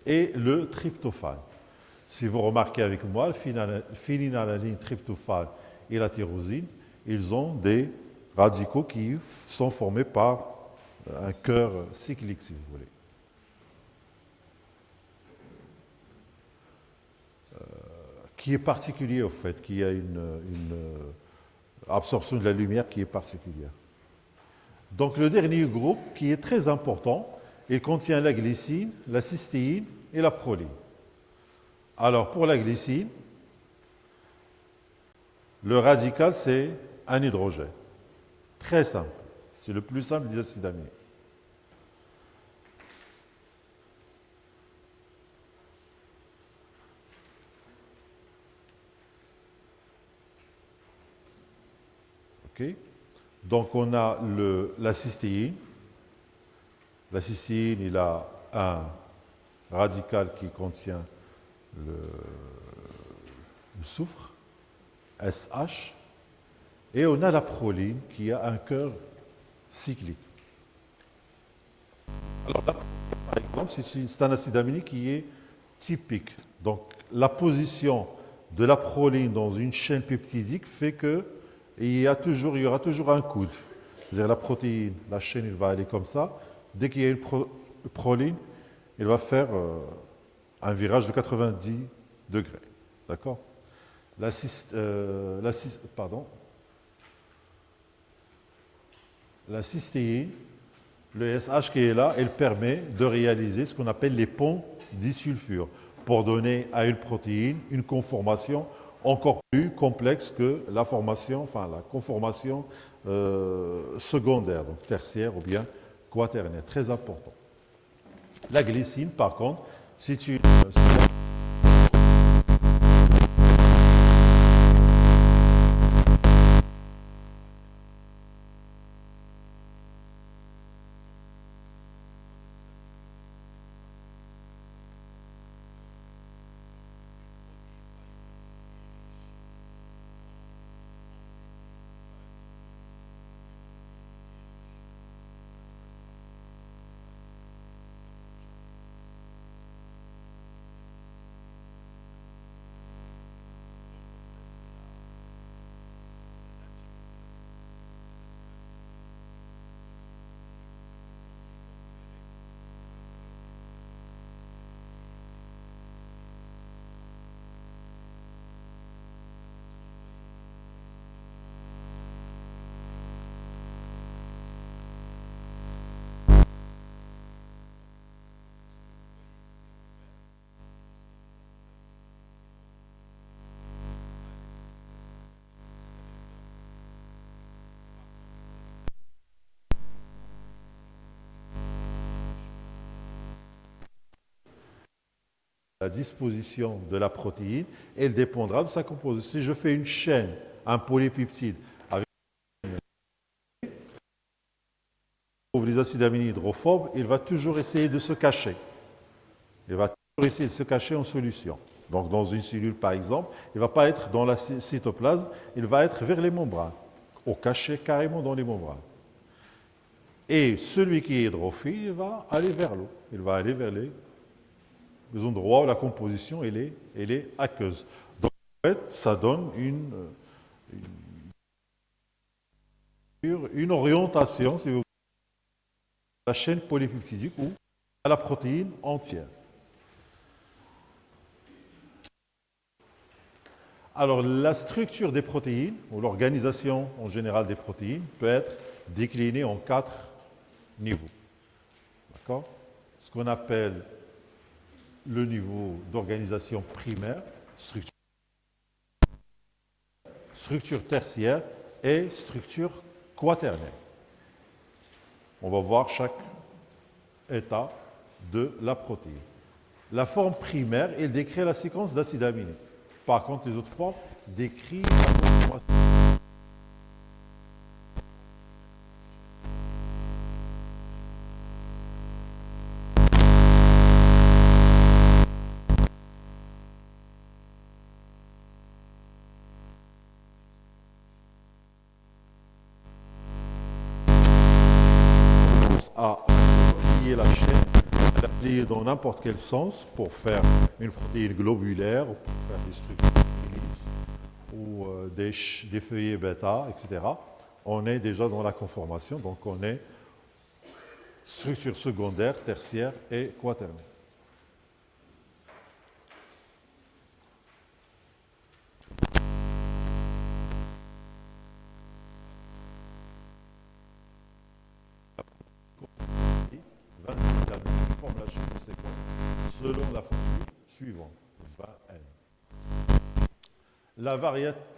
et le tryptophane. Si vous remarquez avec moi, le phénylalanine, tryptophane et la tyrosine, ils ont des radicaux qui sont formés par un cœur cyclique, si vous voulez. Qui est particulier, au fait, qui a une absorption de la lumière qui est particulière. Donc le dernier groupe, qui est très important, il contient la glycine, la cystéine et la proline. Alors pour la glycine, le radical, c'est un hydrogène. Très simple. C'est le plus simple des acides aminés. Okay. Donc on a la cystéine. La cystéine, il a un radical qui contient le soufre, SH, et on a la proline qui a un cœur cyclique. Alors là, par exemple, c'est un acide aminé qui est typique. Donc la position de la proline dans une chaîne peptidique fait que il y aura toujours un coude. C'est-à-dire la protéine, la chaîne, elle va aller comme ça. Dès qu'il y a une proline, elle va faire un virage de 90 degrés. D'accord? La cystéine, le SH qui est là, elle permet de réaliser ce qu'on appelle les ponts disulfure pour donner à une protéine une conformation encore plus complexe que la conformation secondaire, donc tertiaire ou bien quaternaire. Très important. La glycine, par contre, c'est une... La disposition de la protéine, elle dépendra de sa composition. Si je fais une chaîne, un polipeptide, avec les acides aminés hydrophobes, il va toujours essayer de se cacher. Il va toujours essayer de se cacher en solution. Donc dans une cellule, par exemple, il ne va pas être dans la cytoplasme, il va être vers les membranes, au caché carrément dans les membranes. Et celui qui est hydrophile, il va aller vers l'eau. Il va aller vers les endroits où la composition elle est aqueuse. Donc en fait, ça donne une orientation, si vous voulez, à la chaîne polypeptidique ou à la protéine entière. Alors la structure des protéines, ou l'organisation en général des protéines, peut être déclinée en 4 niveaux. D'accord? Ce qu'on appelle le niveau d'organisation primaire, structure tertiaire et structure quaternaire. On va voir chaque état de la protéine. La forme primaire, elle décrit la séquence d'acides aminés. Par contre, les autres formes décrivent la conformation. À plier la chaîne, à plier travailler dans n'importe quel sens pour faire une protéine globulaire, ou pour faire des structures lisses, ou des feuillets bêta, etc. On est déjà dans la conformation, donc on est structure secondaire, tertiaire et quaternaire. Forme la chaîne de séquence selon la formule suivante, 20n.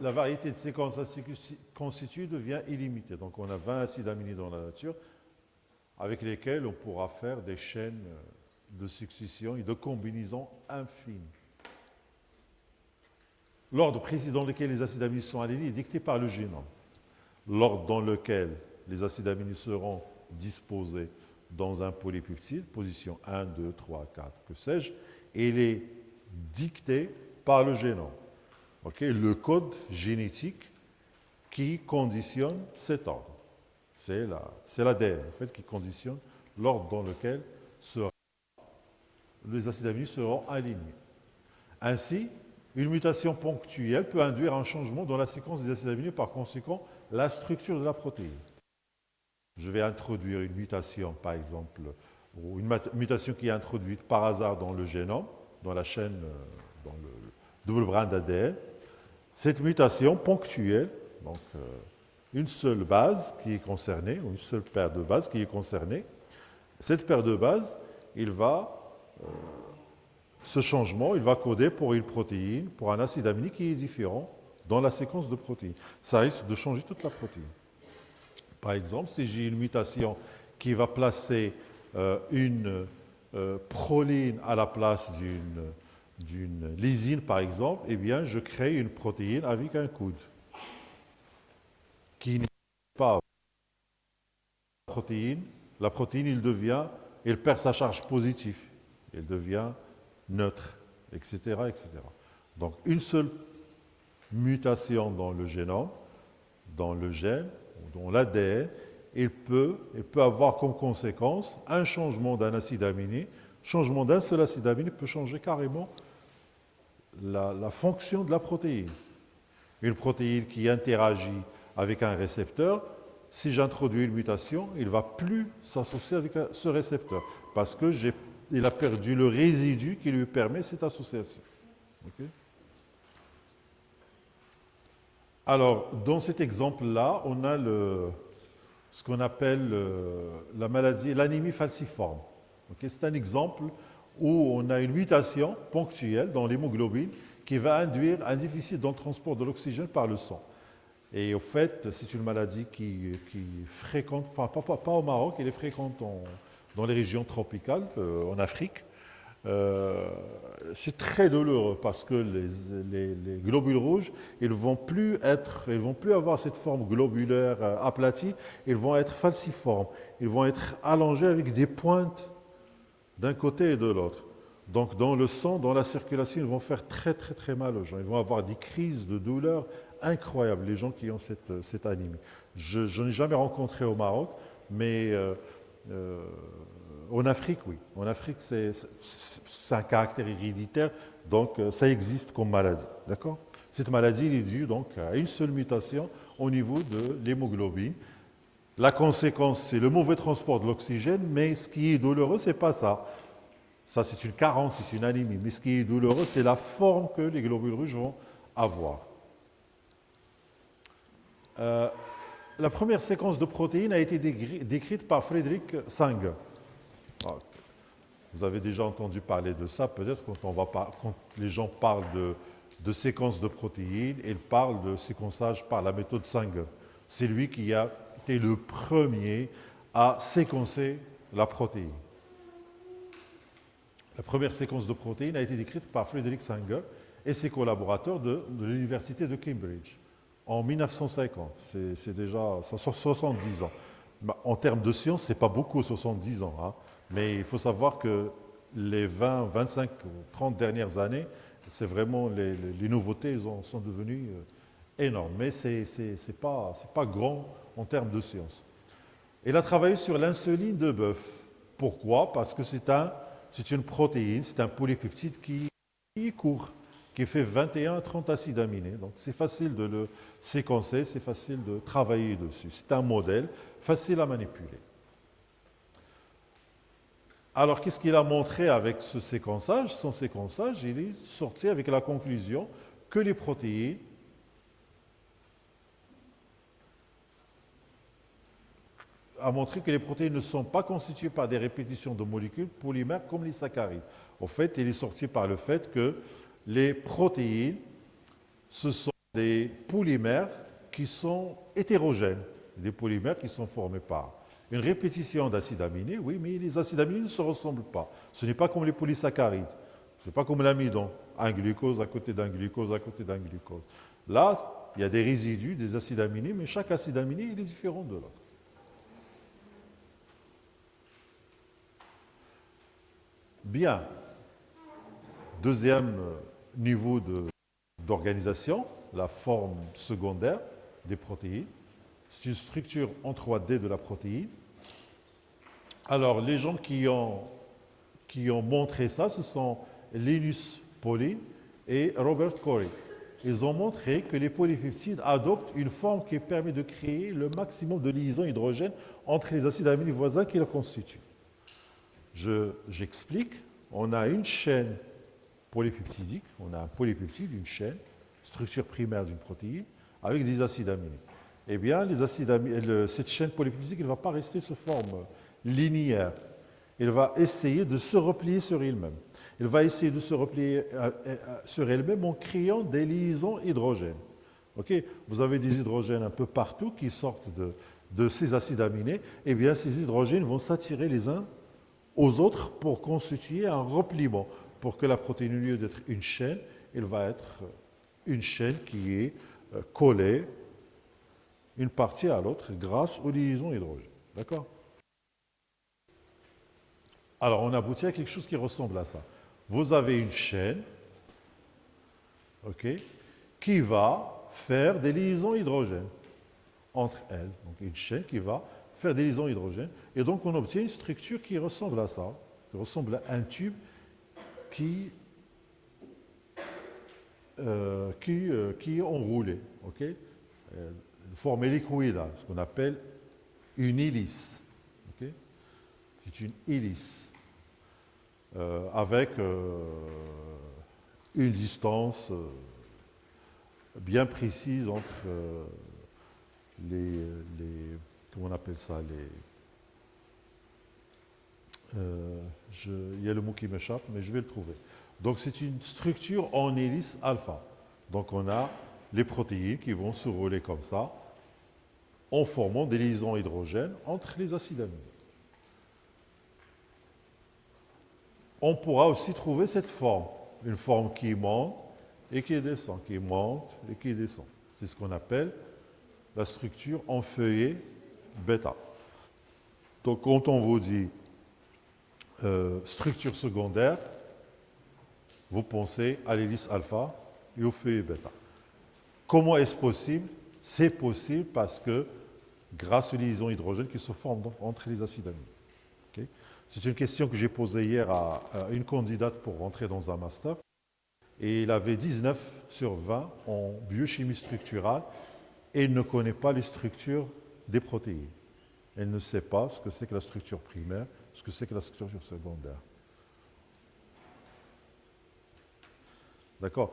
La variété de séquences ainsi constituée devient illimitée. Donc on a 20 acides aminés dans la nature avec lesquels on pourra faire des chaînes de succession et de combinaisons infinies. L'ordre précis dans lequel les acides aminés sont alignés est dicté par le génome. L'ordre dans lequel les acides aminés seront disposés dans un polypeptide, position 1, 2, 3, 4, que sais-je, et il est dicté par le génome. Okay? Le code génétique qui conditionne cet ordre. C'est l'ADN en fait, qui conditionne l'ordre dans lequel les acides aminés seront alignés. Ainsi, une mutation ponctuelle peut induire un changement dans la séquence des acides aminés, par conséquent, la structure de la protéine. Je vais introduire une mutation, par exemple, ou une mutation qui est introduite par hasard dans le génome, dans la chaîne, dans le double brin d'ADN. Cette mutation ponctuelle, donc une seule base qui est concernée, ou une seule paire de bases qui est concernée, cette paire de bases, ce changement, il va coder pour une protéine, pour un acide aminé qui est différent dans la séquence de protéines. Ça risque de changer toute la protéine. Par exemple, si j'ai une mutation qui va placer une proline à la place d'une lysine, par exemple, eh bien, je crée une protéine avec un coude qui n'est pas la protéine, il perd sa charge positive, elle devient neutre, etc., etc. Donc, une seule mutation dans le génome, dans le gène, dans l'ADN, il peut avoir comme conséquence un changement d'un acide aminé. Changement d'un seul acide aminé peut changer carrément la fonction de la protéine. Une protéine qui interagit avec un récepteur, si j'introduis une mutation, il ne va plus s'associer avec ce récepteur parce qu'il a perdu le résidu qui lui permet cette association. Okay? Alors, dans cet exemple-là, on a ce qu'on appelle la maladie, l'anémie falciforme. Okay? C'est un exemple où on a une mutation ponctuelle dans l'hémoglobine qui va induire un déficit dans le transport de l'oxygène par le sang. Et au fait, c'est une maladie qui est fréquente, enfin pas au Maroc, elle est fréquente dans les régions tropicales, en Afrique. C'est très douloureux parce que les globules rouges, ils vont plus avoir cette forme globulaire aplatie, ils vont être falciformes, ils vont être allongés avec des pointes d'un côté et de l'autre. Donc dans le sang, dans la circulation, ils vont faire très très très mal aux gens. Ils vont avoir des crises de douleur incroyables, les gens qui ont cette anémie. Je n'ai jamais rencontré au Maroc, mais en Afrique, oui. En Afrique, c'est un caractère héréditaire, donc ça existe comme maladie. D'accord ? Cette maladie est due donc à une seule mutation au niveau de l'hémoglobine. La conséquence, c'est le mauvais transport de l'oxygène, mais ce qui est douloureux, ce n'est pas ça. Ça, c'est une carence, c'est une anémie. Mais ce qui est douloureux, c'est la forme que les globules rouges vont avoir. La première séquence de protéines a été décrite par Friedrich Sanger. Vous avez déjà entendu parler de ça, peut-être quand les gens parlent de séquences de protéines, ils parlent de séquençage par la méthode Sanger. C'est lui qui a été le premier à séquencer la protéine. La première séquence de protéines a été décrite par Friedrich Sanger et ses collaborateurs de l'université de Cambridge en 1950. C'est déjà 70 ans. En termes de science, ce n'est pas beaucoup, 70 ans. Hein, mais il faut savoir que les 20, 25 ou 30 dernières années, c'est vraiment les nouveautés sont devenues énormes. Mais ce n'est pas grand en termes de science. Il a travaillé sur l'insuline de bœuf. Pourquoi ? Parce que c'est un c'est une protéine, c'est un polypeptide qui est court, qui fait 21 à 30 acides aminés. Donc c'est facile de le séquencer, c'est facile de travailler dessus. C'est un modèle facile à manipuler. Alors qu'est-ce qu'il a montré avec ce séquençage? Son séquençage, il est sorti avec la conclusion que les protéines a montré que les protéines ne sont pas constituées par des répétitions de molécules polymères comme les saccharides. En fait, il est sorti par le fait que les protéines, ce sont des polymères qui sont hétérogènes, des polymères qui sont formés par une répétition d'acides aminés, oui, mais les acides aminés ne se ressemblent pas. Ce n'est pas comme les polysaccharides, ce n'est pas comme l'amidon, un glucose à côté d'un glucose à côté d'un glucose. Là, il y a des résidus, des acides aminés, mais chaque acide aminé il est différent de l'autre. Bien. Deuxième niveau d'organisation, la forme secondaire des protéines. C'est une structure en 3D de la protéine. Alors, les gens qui ont montré ça, ce sont Linus Pauling et Robert Corey. Ils ont montré que les polypeptides adoptent une forme qui permet de créer le maximum de liaisons hydrogènes entre les acides aminés voisins qui le constituent. J'explique. On a une chaîne polypeptidique, on a un polypeptide, une chaîne, structure primaire d'une protéine, avec des acides aminés. Eh bien, cette chaîne polypeptidique ne va pas rester sous forme linéaire. Elle va essayer de se replier sur elle-même. Elle va essayer de se replier sur elle-même en créant des liaisons hydrogènes. Okay? Vous avez des hydrogènes un peu partout qui sortent de ces acides aminés. Eh bien, ces hydrogènes vont s'attirer les uns aux autres pour constituer un repliement. Pour que la protéine, au lieu d'être une chaîne, elle va être une chaîne qui est collée une partie à l'autre grâce aux liaisons hydrogènes. D'accord? Alors, on aboutit à quelque chose qui ressemble à ça. Vous avez une chaîne, ok, qui va faire des liaisons hydrogènes entre elles. Donc, une chaîne qui va faire des liaisons hydrogènes. Et donc, on obtient une structure qui ressemble à ça, qui ressemble à un tube qui est enroulé, ok, de forme hélicoïdale, ce qu'on appelle une hélice. Okay? C'est une hélice avec une distance bien précise entre comment on appelle ça, il y a le mot qui m'échappe, mais je vais le trouver. Donc c'est une structure en hélice alpha. Donc on a les protéines qui vont se rouler comme ça, en formant des liaisons hydrogènes entre les acides aminés. On pourra aussi trouver cette forme, une forme qui monte et qui descend, qui monte et qui descend. C'est ce qu'on appelle la structure en feuillet bêta. Donc quand on vous dit structure secondaire, vous pensez à l'hélice alpha et au feuillet bêta. Comment est-ce possible? C'est possible parce que grâce aux liaisons hydrogènes qui se forment entre les acides aminés. Okay? C'est une question que j'ai posée hier à une candidate pour rentrer dans un master. Et il avait 19 sur 20 en biochimie structurale et il ne connaît pas les structures des protéines. Elle ne sait pas ce que c'est que la structure primaire, ce que c'est que la structure secondaire. D'accord?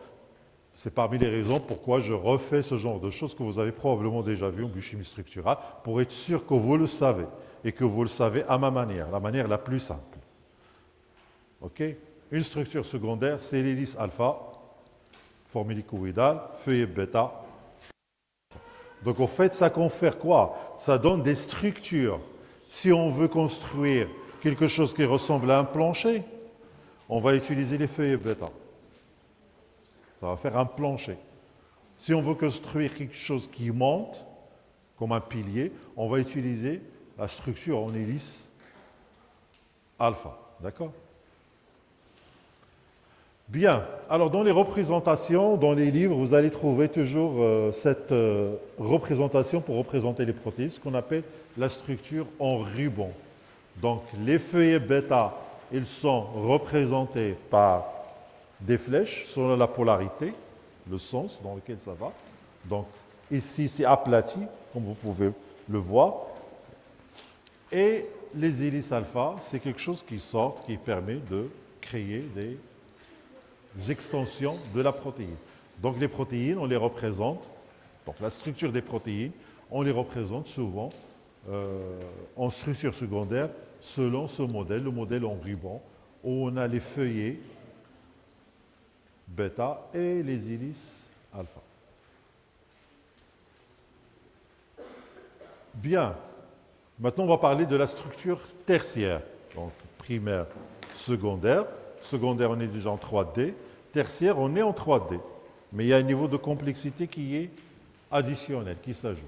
C'est parmi les raisons pourquoi je refais ce genre de choses que vous avez probablement déjà vues en biochimie structurale, pour être sûr que vous le savez, et que vous le savez à ma manière, la manière la plus simple. OK? Une structure secondaire, c'est l'hélice alpha, forme hélicoïdale, feuillet bêta. Donc en fait, ça confère quoi? Ça donne des structures. Si on veut construire quelque chose qui ressemble à un plancher, on va utiliser les feuillets bêta. Ça va faire un plancher. Si on veut construire quelque chose qui monte, comme un pilier, on va utiliser la structure en hélice alpha. D'accord? Bien. Alors, dans les représentations, dans les livres, vous allez trouver toujours cette représentation pour représenter les protéines, ce qu'on appelle la structure en ruban. Donc, les feuillets bêta ils sont représentés par des flèches selon la polarité, le sens dans lequel ça va. Donc ici, c'est aplati, comme vous pouvez le voir. Et les hélices alpha, c'est quelque chose qui sort, qui permet de créer des extensions de la protéine. Donc les protéines, on les représente, donc la structure des protéines, on les représente souvent en structure secondaire selon ce modèle, le modèle en ruban, où on a les feuillets bêta et les hélices alpha. Bien, maintenant on va parler de la structure tertiaire, donc primaire, secondaire. Secondaire, on est déjà en 3D. Tertiaire, on est en 3D. Mais il y a un niveau de complexité qui est additionnel, qui s'ajoute.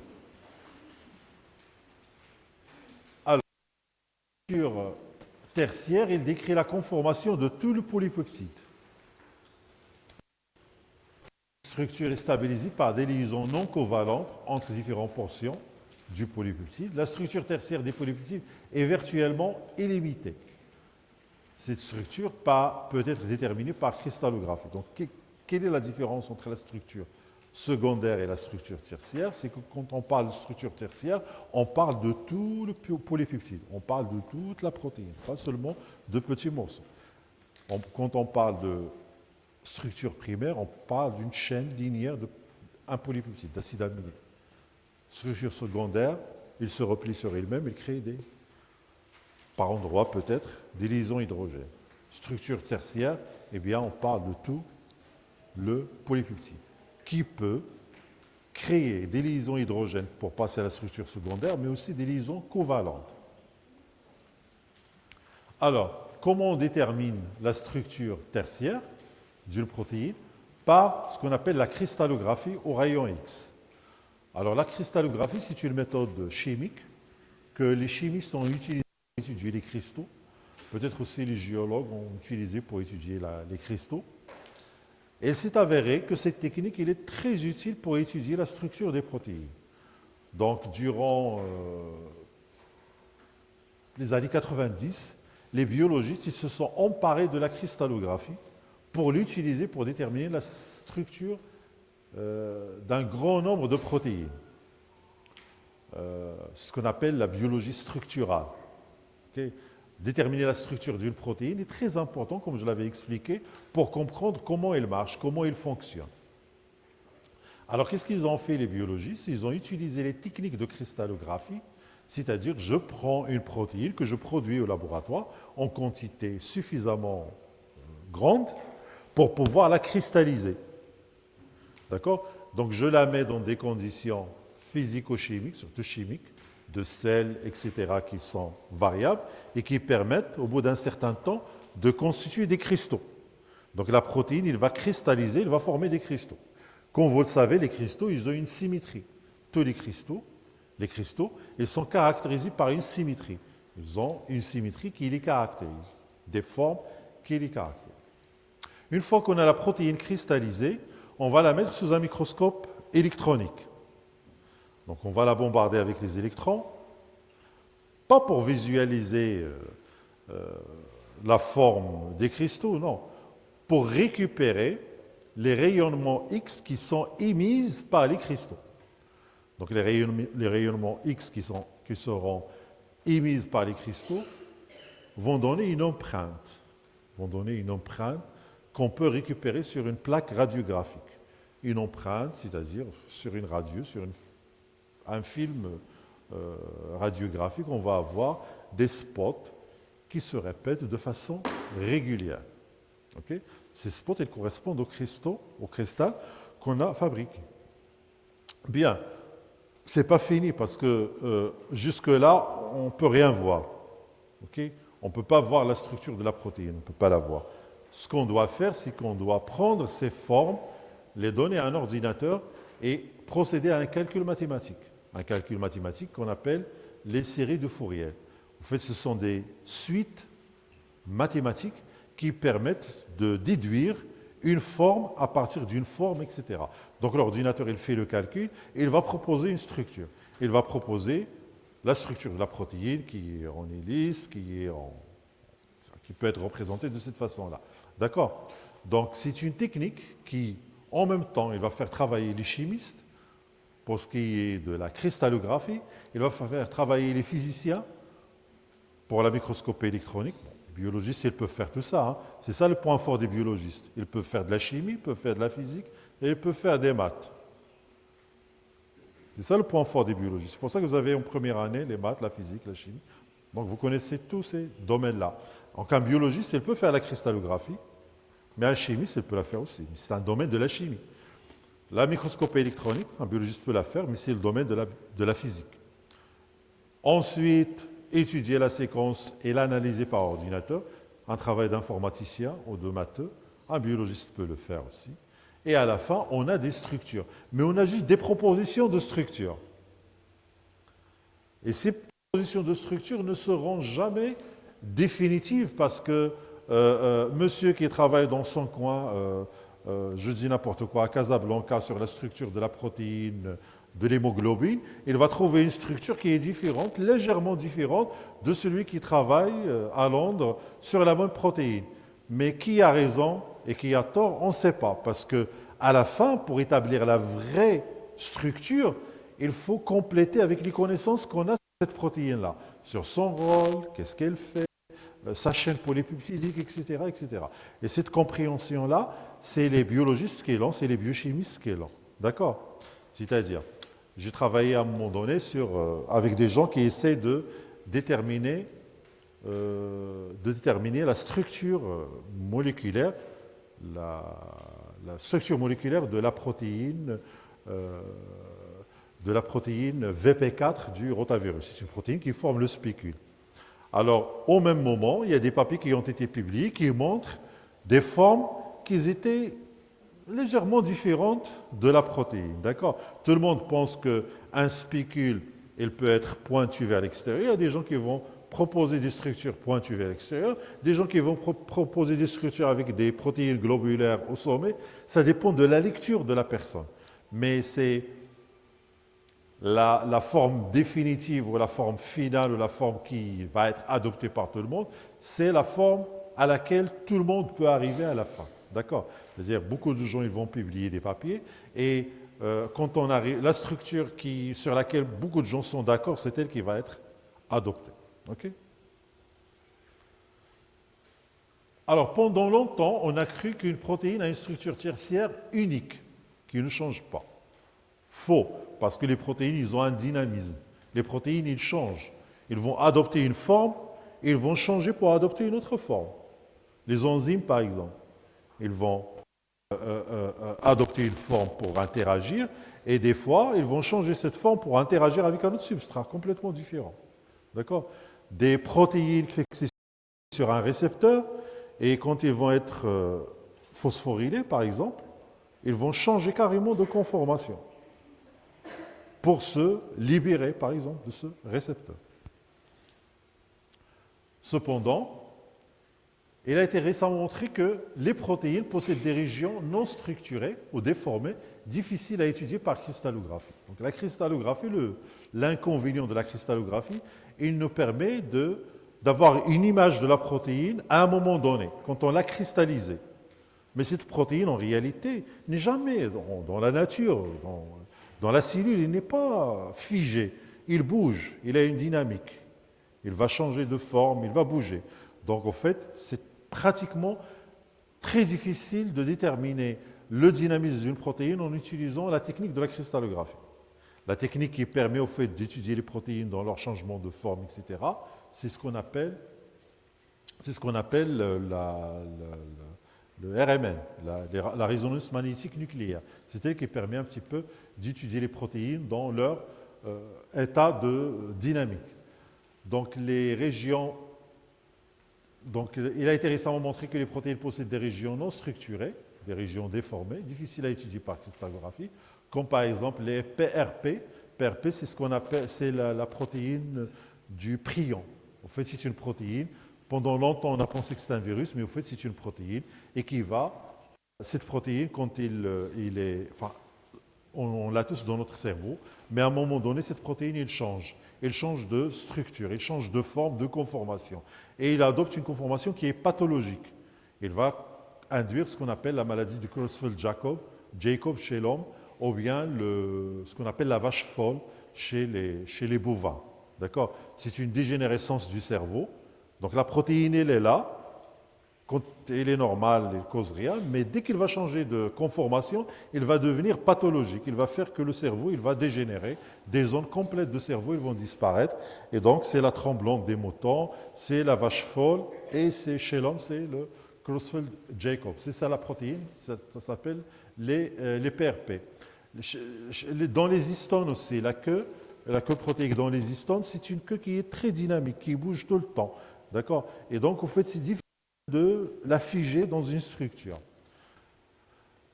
Alors, la structure tertiaire, il décrit la conformation de tout le polypeptide. La structure est stabilisée par des liaisons non covalentes entre différentes portions du polypeptide. La structure tertiaire des polypeptides est virtuellement illimitée. Cette structure peut être déterminée par cristallographie. Donc, quelle est la différence entre la structure secondaire et la structure tertiaire? C'est que quand on parle de structure tertiaire, on parle de tout le polypeptide. On parle de toute la protéine, pas seulement de petits morceaux. Quand on parle de structure primaire, on parle d'une chaîne linéaire d'un polypeptide, d'acide aminé. Structure secondaire, il se replie sur elle-même, il crée par endroits peut-être, des liaisons hydrogènes. Structure tertiaire, eh bien, on parle de tout le polypeptide, qui peut créer des liaisons hydrogènes pour passer à la structure secondaire, mais aussi des liaisons covalentes. Alors, comment on détermine la structure tertiaire d'une protéine? Par ce qu'on appelle la cristallographie au rayon X. Alors, la cristallographie, c'est une méthode chimique que les chimistes ont utilisée pour étudier les cristaux. Peut-être aussi les géologues ont utilisé pour étudier les cristaux. Et il s'est avéré que cette technique elle est très utile pour étudier la structure des protéines. Donc, durant les années 90, les biologistes ils se sont emparés de la cristallographie pour l'utiliser pour déterminer la structure d'un grand nombre de protéines. Ce qu'on appelle la biologie structurale. Okay? Déterminer la structure d'une protéine est très important, comme je l'avais expliqué, pour comprendre comment elle marche, comment elle fonctionne. Alors, qu'est-ce qu'ils ont fait les biologistes? Ils ont utilisé les techniques de cristallographie, c'est-à-dire je prends une protéine que je produis au laboratoire en quantité suffisamment grande pour pouvoir la cristalliser. D'accord? Donc, je la mets dans des conditions physico-chimiques, surtout chimiques, de sel, etc., qui sont variables et qui permettent, au bout d'un certain temps, de constituer des cristaux. Donc la protéine, il va cristalliser, il va former des cristaux. Comme vous le savez, les cristaux, ils ont une symétrie. Tous les cristaux, ils sont caractérisés par une symétrie. Ils ont une symétrie qui les caractérise, des formes qui les caractérisent. Une fois qu'on a la protéine cristallisée, on va la mettre sous un microscope électronique. Donc on va la bombarder avec les électrons, pas pour visualiser la forme des cristaux, non, pour récupérer les rayonnements X qui sont émis par les cristaux. Donc les rayonnements X qui seront émis par les cristaux vont donner une empreinte qu'on peut récupérer sur une plaque radiographique. Une empreinte, c'est-à-dire sur une radio, sur un film radiographique, on va avoir des spots qui se répètent de façon régulière. Okay? Ces spots, ils correspondent au cristal qu'on a fabriqué. Bien, ce n'est pas fini parce que jusque-là, on ne peut rien voir. Okay? On ne peut pas voir la structure de la protéine, on ne peut pas la voir. Ce qu'on doit faire, c'est qu'on doit prendre ces formes, les donner à un ordinateur et procéder à un calcul mathématique. Un calcul mathématique qu'on appelle les séries de Fourier. En fait, ce sont des suites mathématiques qui permettent de déduire une forme à partir d'une forme, etc. Donc l'ordinateur, il fait le calcul et il va proposer une structure. Il va proposer la structure de la protéine qui est en hélice, qui est en qui peut être représenté de cette façon-là. D'accord? Donc, c'est une technique qui, en même temps, il va faire travailler les chimistes pour ce qui est de la cristallographie, il va faire travailler les physiciens pour la microscopie électronique. Bon, les biologistes, ils peuvent faire tout ça, hein. C'est ça le point fort des biologistes. Ils peuvent faire de la chimie, ils peuvent faire de la physique et ils peuvent faire des maths. C'est ça le point fort des biologistes. C'est pour ça que vous avez en première année les maths, la physique, la chimie. Donc vous connaissez tous ces domaines-là. Donc un biologiste, il peut faire la cristallographie, mais un chimiste, il peut la faire aussi. C'est un domaine de la chimie. La microscopie électronique, un biologiste peut la faire, mais c'est le domaine de la physique. Ensuite, étudier la séquence et l'analyser par ordinateur, un travail d'informaticien ou de matheux, un biologiste peut le faire aussi. Et à la fin, on a des structures. Mais on a juste des propositions de structures. Et ces propositions de structures ne seront jamais définitives parce que monsieur qui travaille dans son coin, je dis n'importe quoi, à Casablanca sur la structure de la protéine de l'hémoglobine, il va trouver une structure qui est différente, légèrement différente de celui qui travaille à Londres sur la même protéine. Mais qui a raison et qui a tort, on ne sait pas. Parce que à la fin, pour établir la vraie structure, il faut compléter avec les connaissances qu'on a sur cette protéine-là, sur son rôle, qu'est-ce qu'elle fait, sa chaîne polypeptidique, etc., etc. Et cette compréhension-là, c'est les biologistes qui l'ont, c'est les biochimistes qui l'ont. D'accord? C'est-à-dire, j'ai travaillé à un moment donné avec des gens qui essaient de déterminer la structure moléculaire, la structure moléculaire de la protéine VP4 du rotavirus. C'est une protéine qui forme le spicule. Alors, au même moment, il y a des papiers qui ont été publiés qui montrent des formes qui étaient légèrement différentes de la protéine. D'accord? Tout le monde pense qu'un spicule, il peut être pointu vers l'extérieur. Il y a des gens qui vont proposer des structures pointues vers l'extérieur, des gens qui vont proposer des structures avec des protéines globulaires au sommet. Ça dépend de la lecture de la personne. Mais c'est la forme définitive ou la forme finale ou la forme qui va être adoptée par tout le monde, c'est la forme à laquelle tout le monde peut arriver à la fin. D'accord? C'est-à-dire, beaucoup de gens ils vont publier des papiers et quand on arrive, la structure sur laquelle beaucoup de gens sont d'accord, c'est elle qui va être adoptée. OK? Alors, pendant longtemps, on a cru qu'une protéine a une structure tertiaire unique, qui ne change pas. Faux, parce que les protéines, ils ont un dynamisme. Les protéines, ils changent. Ils vont adopter une forme, et ils vont changer pour adopter une autre forme. Les enzymes, par exemple, ils vont adopter une forme pour interagir, et des fois, ils vont changer cette forme pour interagir avec un autre substrat complètement différent. D'accord? Des protéines fixées sur un récepteur, et quand ils vont être phosphorylés, par exemple, ils vont changer carrément de conformation pour se libérer, par exemple, de ce récepteur. Cependant, il a été récemment montré que les protéines possèdent des régions non structurées ou déformées, difficiles à étudier par cristallographie. Donc la cristallographie, l'inconvénient de la cristallographie, il nous permet d'avoir une image de la protéine à un moment donné, quand on l'a cristallisée. Mais cette protéine, en réalité, n'est jamais dans la nature, dans la cellule, il n'est pas figé. Il bouge, il a une dynamique. Il va changer de forme, il va bouger. Donc, en fait, c'est pratiquement très difficile de déterminer le dynamisme d'une protéine en utilisant la technique de la cristallographie. La technique qui permet au fait d'étudier les protéines dans leur changement de forme, etc., c'est ce qu'on appelle le RMN, la résonance magnétique nucléaire. C'est elle qui permet un petit peu d'étudier les protéines dans leur état de dynamique. Donc, il a été récemment montré que les protéines possèdent des régions non structurées, des régions déformées, difficiles à étudier par cristallographie, comme par exemple les PRP. PRP, c'est ce qu'on appelle, c'est la protéine du prion. En fait, c'est une protéine. Pendant longtemps, on a pensé que c'est un virus, mais en fait, c'est une protéine et cette protéine, quand on l'a tous dans notre cerveau, mais à un moment donné, cette protéine, elle change. Elle change de structure, elle change de forme, de conformation. Et il adopte une conformation qui est pathologique. Il va induire ce qu'on appelle la maladie de Creutzfeldt-Jacob chez l'homme, ou bien ce qu'on appelle la vache folle chez les bovins. D'accord? C'est une dégénérescence du cerveau. Donc la protéine, elle est là. Quand elle est normale, elle ne cause rien, mais dès qu'il va changer de conformation, il va devenir pathologique. Il va faire que le cerveau, il va dégénérer. Des zones complètes de cerveau, ils vont disparaître. Et donc, c'est la tremblante des moutons, c'est la vache folle, et c'est chez l'homme, c'est le Creutzfeldt-Jacob. C'est ça la protéine, ça s'appelle les PRP. Dans les histones aussi, la queue protéique dans les histones, c'est une queue qui est très dynamique, qui bouge tout le temps. D'accord? Et donc, en fait, c'est difficile de la figer dans une structure.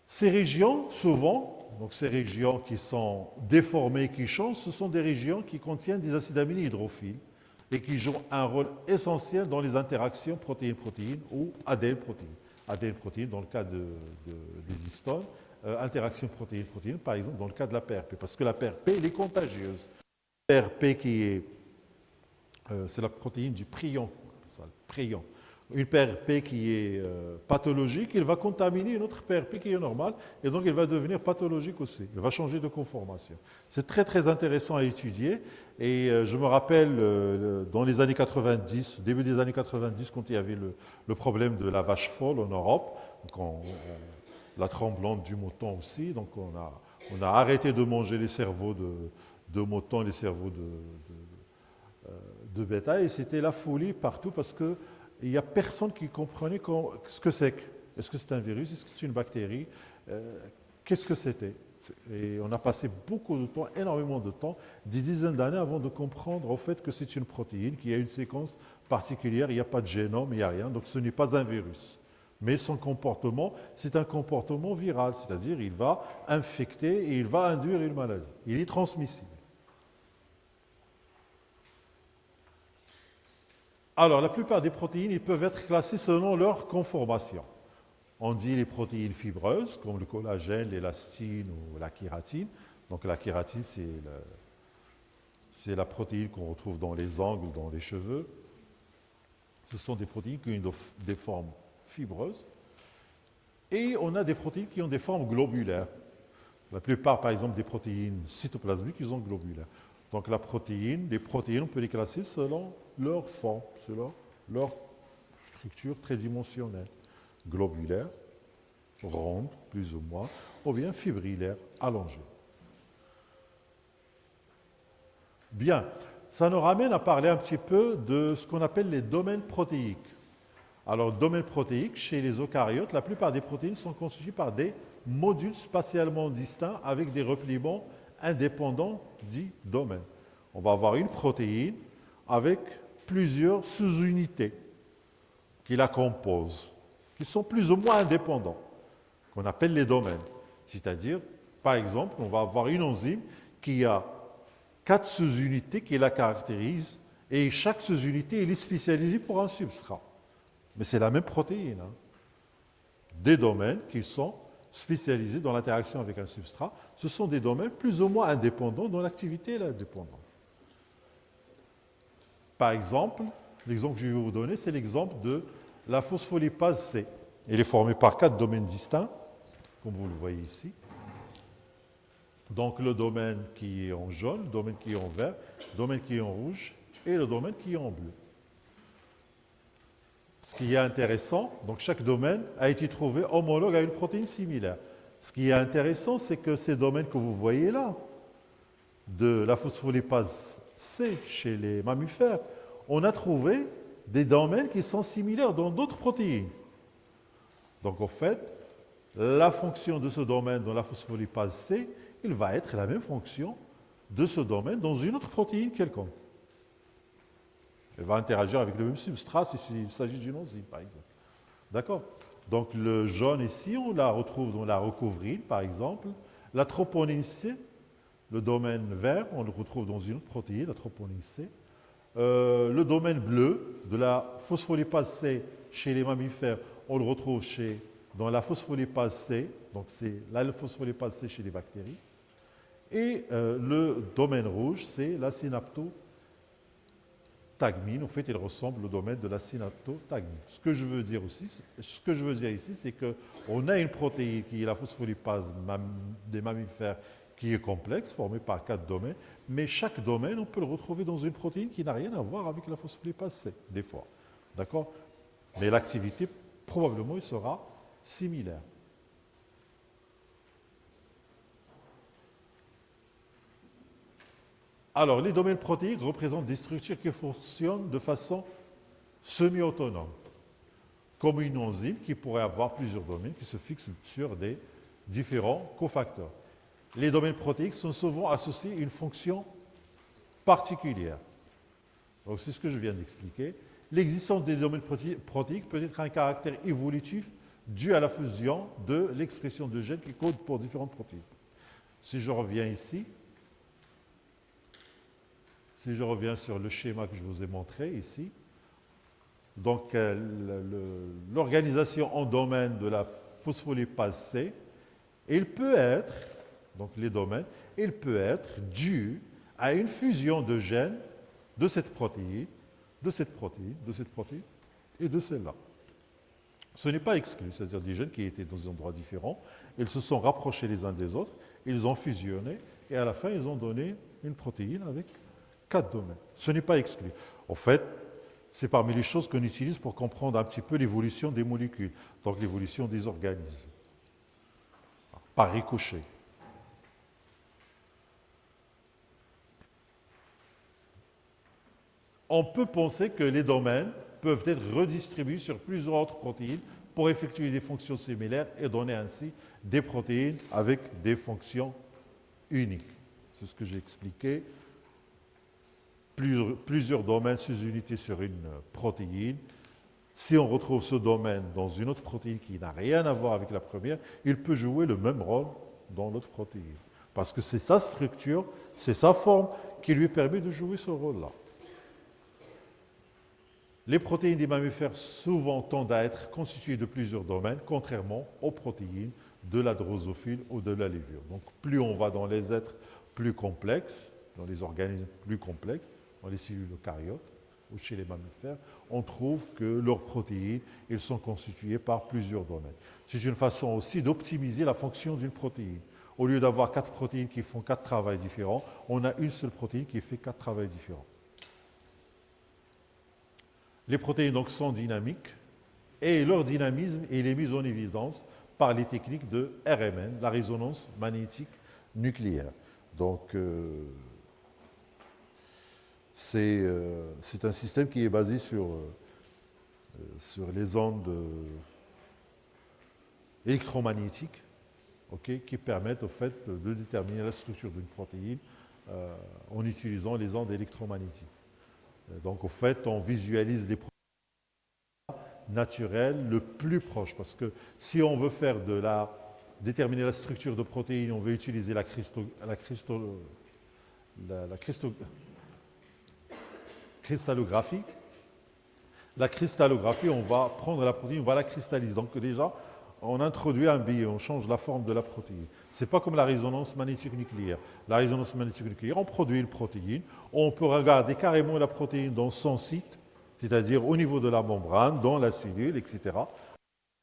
Ces régions, souvent, donc ces régions qui sont déformées, qui changent, ce sont des régions qui contiennent des acides aminés hydrophiles et qui jouent un rôle essentiel dans les interactions protéine-protéine ou ADN-protéine. ADN-protéine dans le cas des histones, interaction protéine-protéine, par exemple, dans le cas de la PRP, parce que la PRP, elle est contagieuse. La PRP c'est la protéine du prion, ça, le prion. Une PRP qui est pathologique, il va contaminer une autre PRP qui est normale, et donc il va devenir pathologique aussi. Il va changer de conformation. C'est très très intéressant à étudier, et je me rappelle dans les années 90, début des années 90, quand il y avait le problème de la vache folle en Europe, la tremblante du mouton aussi, donc on a arrêté de manger les cerveaux de mouton, les cerveaux de bétail, et c'était la folie partout parce que il n'y a personne qui comprenait ce que c'est. Est-ce que c'est un virus? Est-ce que c'est une bactérie? Qu'est-ce que c'était? Et on a passé beaucoup de temps, énormément de temps, des dizaines d'années avant de comprendre au fait que c'est une protéine, qui a une séquence particulière, il n'y a pas de génome, il n'y a rien, donc ce n'est pas un virus. Mais son comportement, c'est un comportement viral, c'est-à-dire il va infecter et il va induire une maladie. Il est transmissible. Alors, la plupart des protéines, ils peuvent être classées selon leur conformation. On dit les protéines fibreuses, comme le collagène, l'élastine ou la kératine. Donc, la kératine, c'est la protéine qu'on retrouve dans les ongles, dans les cheveux. Ce sont des protéines qui ont des formes fibreuses. Et on a des protéines qui ont des formes globulaires. La plupart, par exemple, des protéines cytoplasmiques, ils ont globulaires. Donc les protéines, on peut les classer selon leur forme, selon leur structure tridimensionnelle. Globulaire, ronde, plus ou moins, ou bien fibrillaire, allongée. Bien, ça nous ramène à parler un petit peu de ce qu'on appelle les domaines protéiques. Alors, domaine protéique, chez les eucaryotes, la plupart des protéines sont constituées par des modules spatialement distincts avec des repliements indépendants dits domaines. On va avoir une protéine avec plusieurs sous-unités qui la composent, qui sont plus ou moins indépendants, qu'on appelle les domaines. C'est-à-dire, par exemple, on va avoir une enzyme qui a 4 sous-unités qui la caractérisent, et chaque sous-unité est spécialisée pour un substrat. Mais c'est la même protéine. Des domaines qui sont spécialisés dans l'interaction avec un substrat, ce sont des domaines plus ou moins indépendants dont l'activité est indépendante. Par exemple, l'exemple que je vais vous donner, c'est l'exemple de la phospholipase C. Elle est formée par 4 domaines distincts, comme vous le voyez ici. Donc le domaine qui est en jaune, le domaine qui est en vert, le domaine qui est en rouge et le domaine qui est en bleu. Ce qui est intéressant, donc chaque domaine a été trouvé homologue à une protéine similaire. Ce qui est intéressant, c'est que ces domaines que vous voyez là, de la phospholipase C chez les mammifères, on a trouvé des domaines qui sont similaires dans d'autres protéines. Donc en fait, la fonction de ce domaine dans la phospholipase C, il va être la même fonction de ce domaine dans une autre protéine quelconque. Elle va interagir avec le même substrat s'il s'agit d'une enzyme, par exemple. D'accord? Donc le jaune ici, on la retrouve dans la recouvrine, par exemple. La troponine C, le domaine vert, on le retrouve dans une autre protéine, la troponine C. Le domaine bleu de la phospholipase C chez les mammifères, on le retrouve dans la phospholipase C, donc c'est la phospholipase C chez les bactéries. Et le domaine rouge, c'est la synaptotagmine. En fait, il ressemble au domaine de la synaptotagmine. Ce que je veux dire ici, c'est qu'on a une protéine qui est la phospholipase des mammifères qui est complexe, formée par 4 domaines, mais chaque domaine, on peut le retrouver dans une protéine qui n'a rien à voir avec la phospholipase C, des fois. D'accord? Mais l'activité, probablement, il sera similaire. Alors, les domaines protéiques représentent des structures qui fonctionnent de façon semi-autonome, comme une enzyme qui pourrait avoir plusieurs domaines qui se fixent sur des différents cofacteurs. Les domaines protéiques sont souvent associés à une fonction particulière. Donc, c'est ce que je viens d'expliquer. L'existence des domaines protéiques peut être un caractère évolutif dû à la fusion de l'expression de gènes qui codent pour différentes protéines. Si je reviens ici, si je reviens sur le schéma que je vous ai montré ici, donc l'organisation en domaine de la phospholipase C, il peut être, donc les domaines, il peut être dû à une fusion de gènes de cette protéine, de cette protéine, de cette protéine et de celle-là. Ce n'est pas exclu, c'est-à-dire des gènes qui étaient dans des endroits différents, ils se sont rapprochés les uns des autres, ils ont fusionné et à la fin ils ont donné une protéine avec 4 domaines. Ce n'est pas exclu. En fait, c'est parmi les choses qu'on utilise pour comprendre un petit peu l'évolution des molécules, donc l'évolution des organismes, par ricochet. On peut penser que les domaines peuvent être redistribués sur plusieurs autres protéines pour effectuer des fonctions similaires et donner ainsi des protéines avec des fonctions uniques. C'est ce que j'ai expliqué. Plusieurs domaines sous-unités sur une protéine. Si on retrouve ce domaine dans une autre protéine qui n'a rien à voir avec la première, il peut jouer le même rôle dans l'autre protéine. Parce que c'est sa structure, c'est sa forme qui lui permet de jouer ce rôle-là. Les protéines des mammifères souvent tendent à être constituées de plusieurs domaines, contrairement aux protéines de la drosophile ou de la levure. Donc plus on va dans les êtres plus complexes, dans les organismes plus complexes, dans les cellules eucaryotes ou chez les mammifères, on trouve que leurs protéines, elles sont constituées par plusieurs domaines. C'est une façon aussi d'optimiser la fonction d'une protéine. Au lieu d'avoir 4 protéines qui font 4 travaux différents, on a une seule protéine qui fait 4 travaux différents. Les protéines donc sont dynamiques et leur dynamisme est mis en évidence par les techniques de RMN, la résonance magnétique nucléaire. Donc, c'est un système qui est basé sur les ondes électromagnétiques, qui permettent au fait de déterminer la structure d'une protéine en utilisant les ondes électromagnétiques. Donc, au fait, on visualise des protéines naturelles le plus proche, parce que si on veut faire déterminer la structure de protéines, on veut utiliser la cristallographie. La cristallographie, on va prendre la protéine, on va la cristalliser. Donc déjà, on introduit un biais, on change la forme de la protéine. Ce n'est pas comme la résonance magnétique nucléaire. La résonance magnétique nucléaire, on produit une protéine, on peut regarder carrément la protéine dans son site, c'est-à-dire au niveau de la membrane, dans la cellule, etc.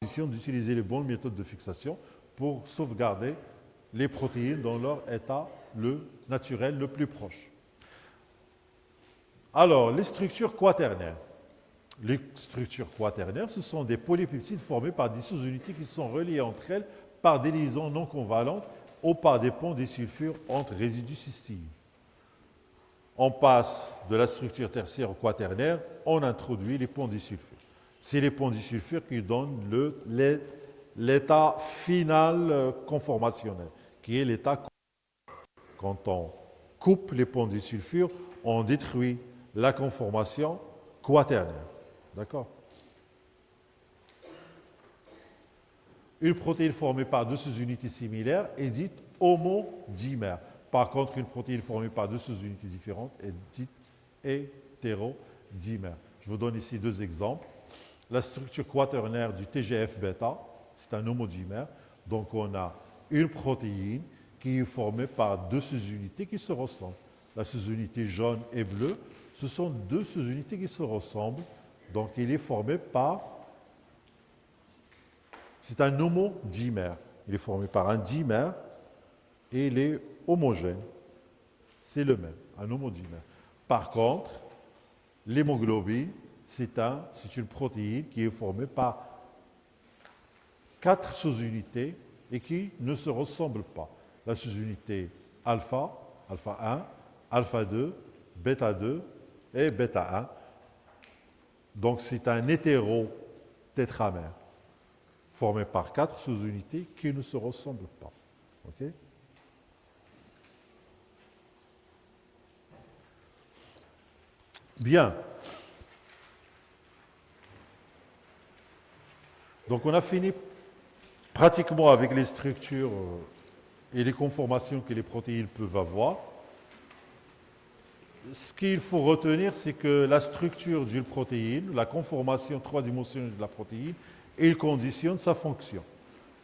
D'utiliser les bonnes méthodes de fixation pour sauvegarder les protéines dans leur état naturel le plus proche. Alors, les structures quaternaires. Les structures quaternaires, ce sont des polypeptides formés par des sous-unités qui sont reliées entre elles par des liaisons non convalentes ou par des ponts disulfures entre résidus cystiques. On passe de la structure tertiaire au quaternaire, on introduit les ponts disulfures. C'est les ponts disulfures qui donnent l'état final conformationnel, qui est l'état. Quand on coupe les ponts disulfures, on détruit la conformation quaternaire. D'accord? Une protéine formée par deux sous-unités similaires est dite homodimère. Par contre, une protéine formée par deux sous-unités différentes est dite hétérodimère. Je vous donne ici 2 exemples. La structure quaternaire du TGF-bêta, c'est un homodimère. Donc, on a une protéine qui qui est formé par deux sous-unités qui se ressemblent. La sous-unité jaune et bleue, ce sont deux sous-unités qui se ressemblent. Donc il est formé par... C'est un homodimère. Il est formé par un dimère et il est homogène. C'est le même, un homodimère. Par contre, l'hémoglobine, c'est une protéine qui est formée par 4 sous-unités et qui ne se ressemblent pas. La sous-unité alpha, alpha 1, alpha 2, bêta 2 et bêta 1. Donc c'est un hétérotétramère formé par 4 sous-unités qui ne se ressemblent pas. Okay? Bien. Donc on a fini pratiquement avec les structures et les conformations que les protéines peuvent avoir. Ce qu'il faut retenir, c'est que la structure d'une protéine, la conformation trois-dimensionnelle de la protéine, il conditionne sa fonction.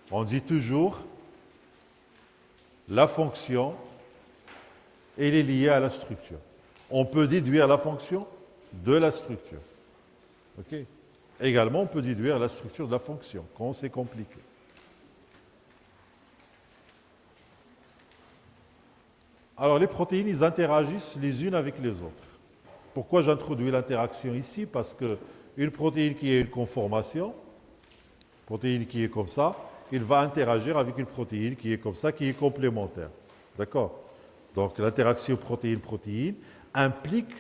On dit toujours la fonction, elle est liée à la structure. On peut déduire la fonction de la structure. Okay? Également, on peut déduire la structure de la fonction quand c'est compliqué. Alors, les protéines, ils interagissent les unes avec les autres. Pourquoi j'introduis l'interaction ici? Parce qu'une protéine qui a une conformation, protéine qui est comme ça, il va interagir avec une protéine qui est comme ça, qui est complémentaire. D'accord? Donc, l'interaction protéine-protéine implique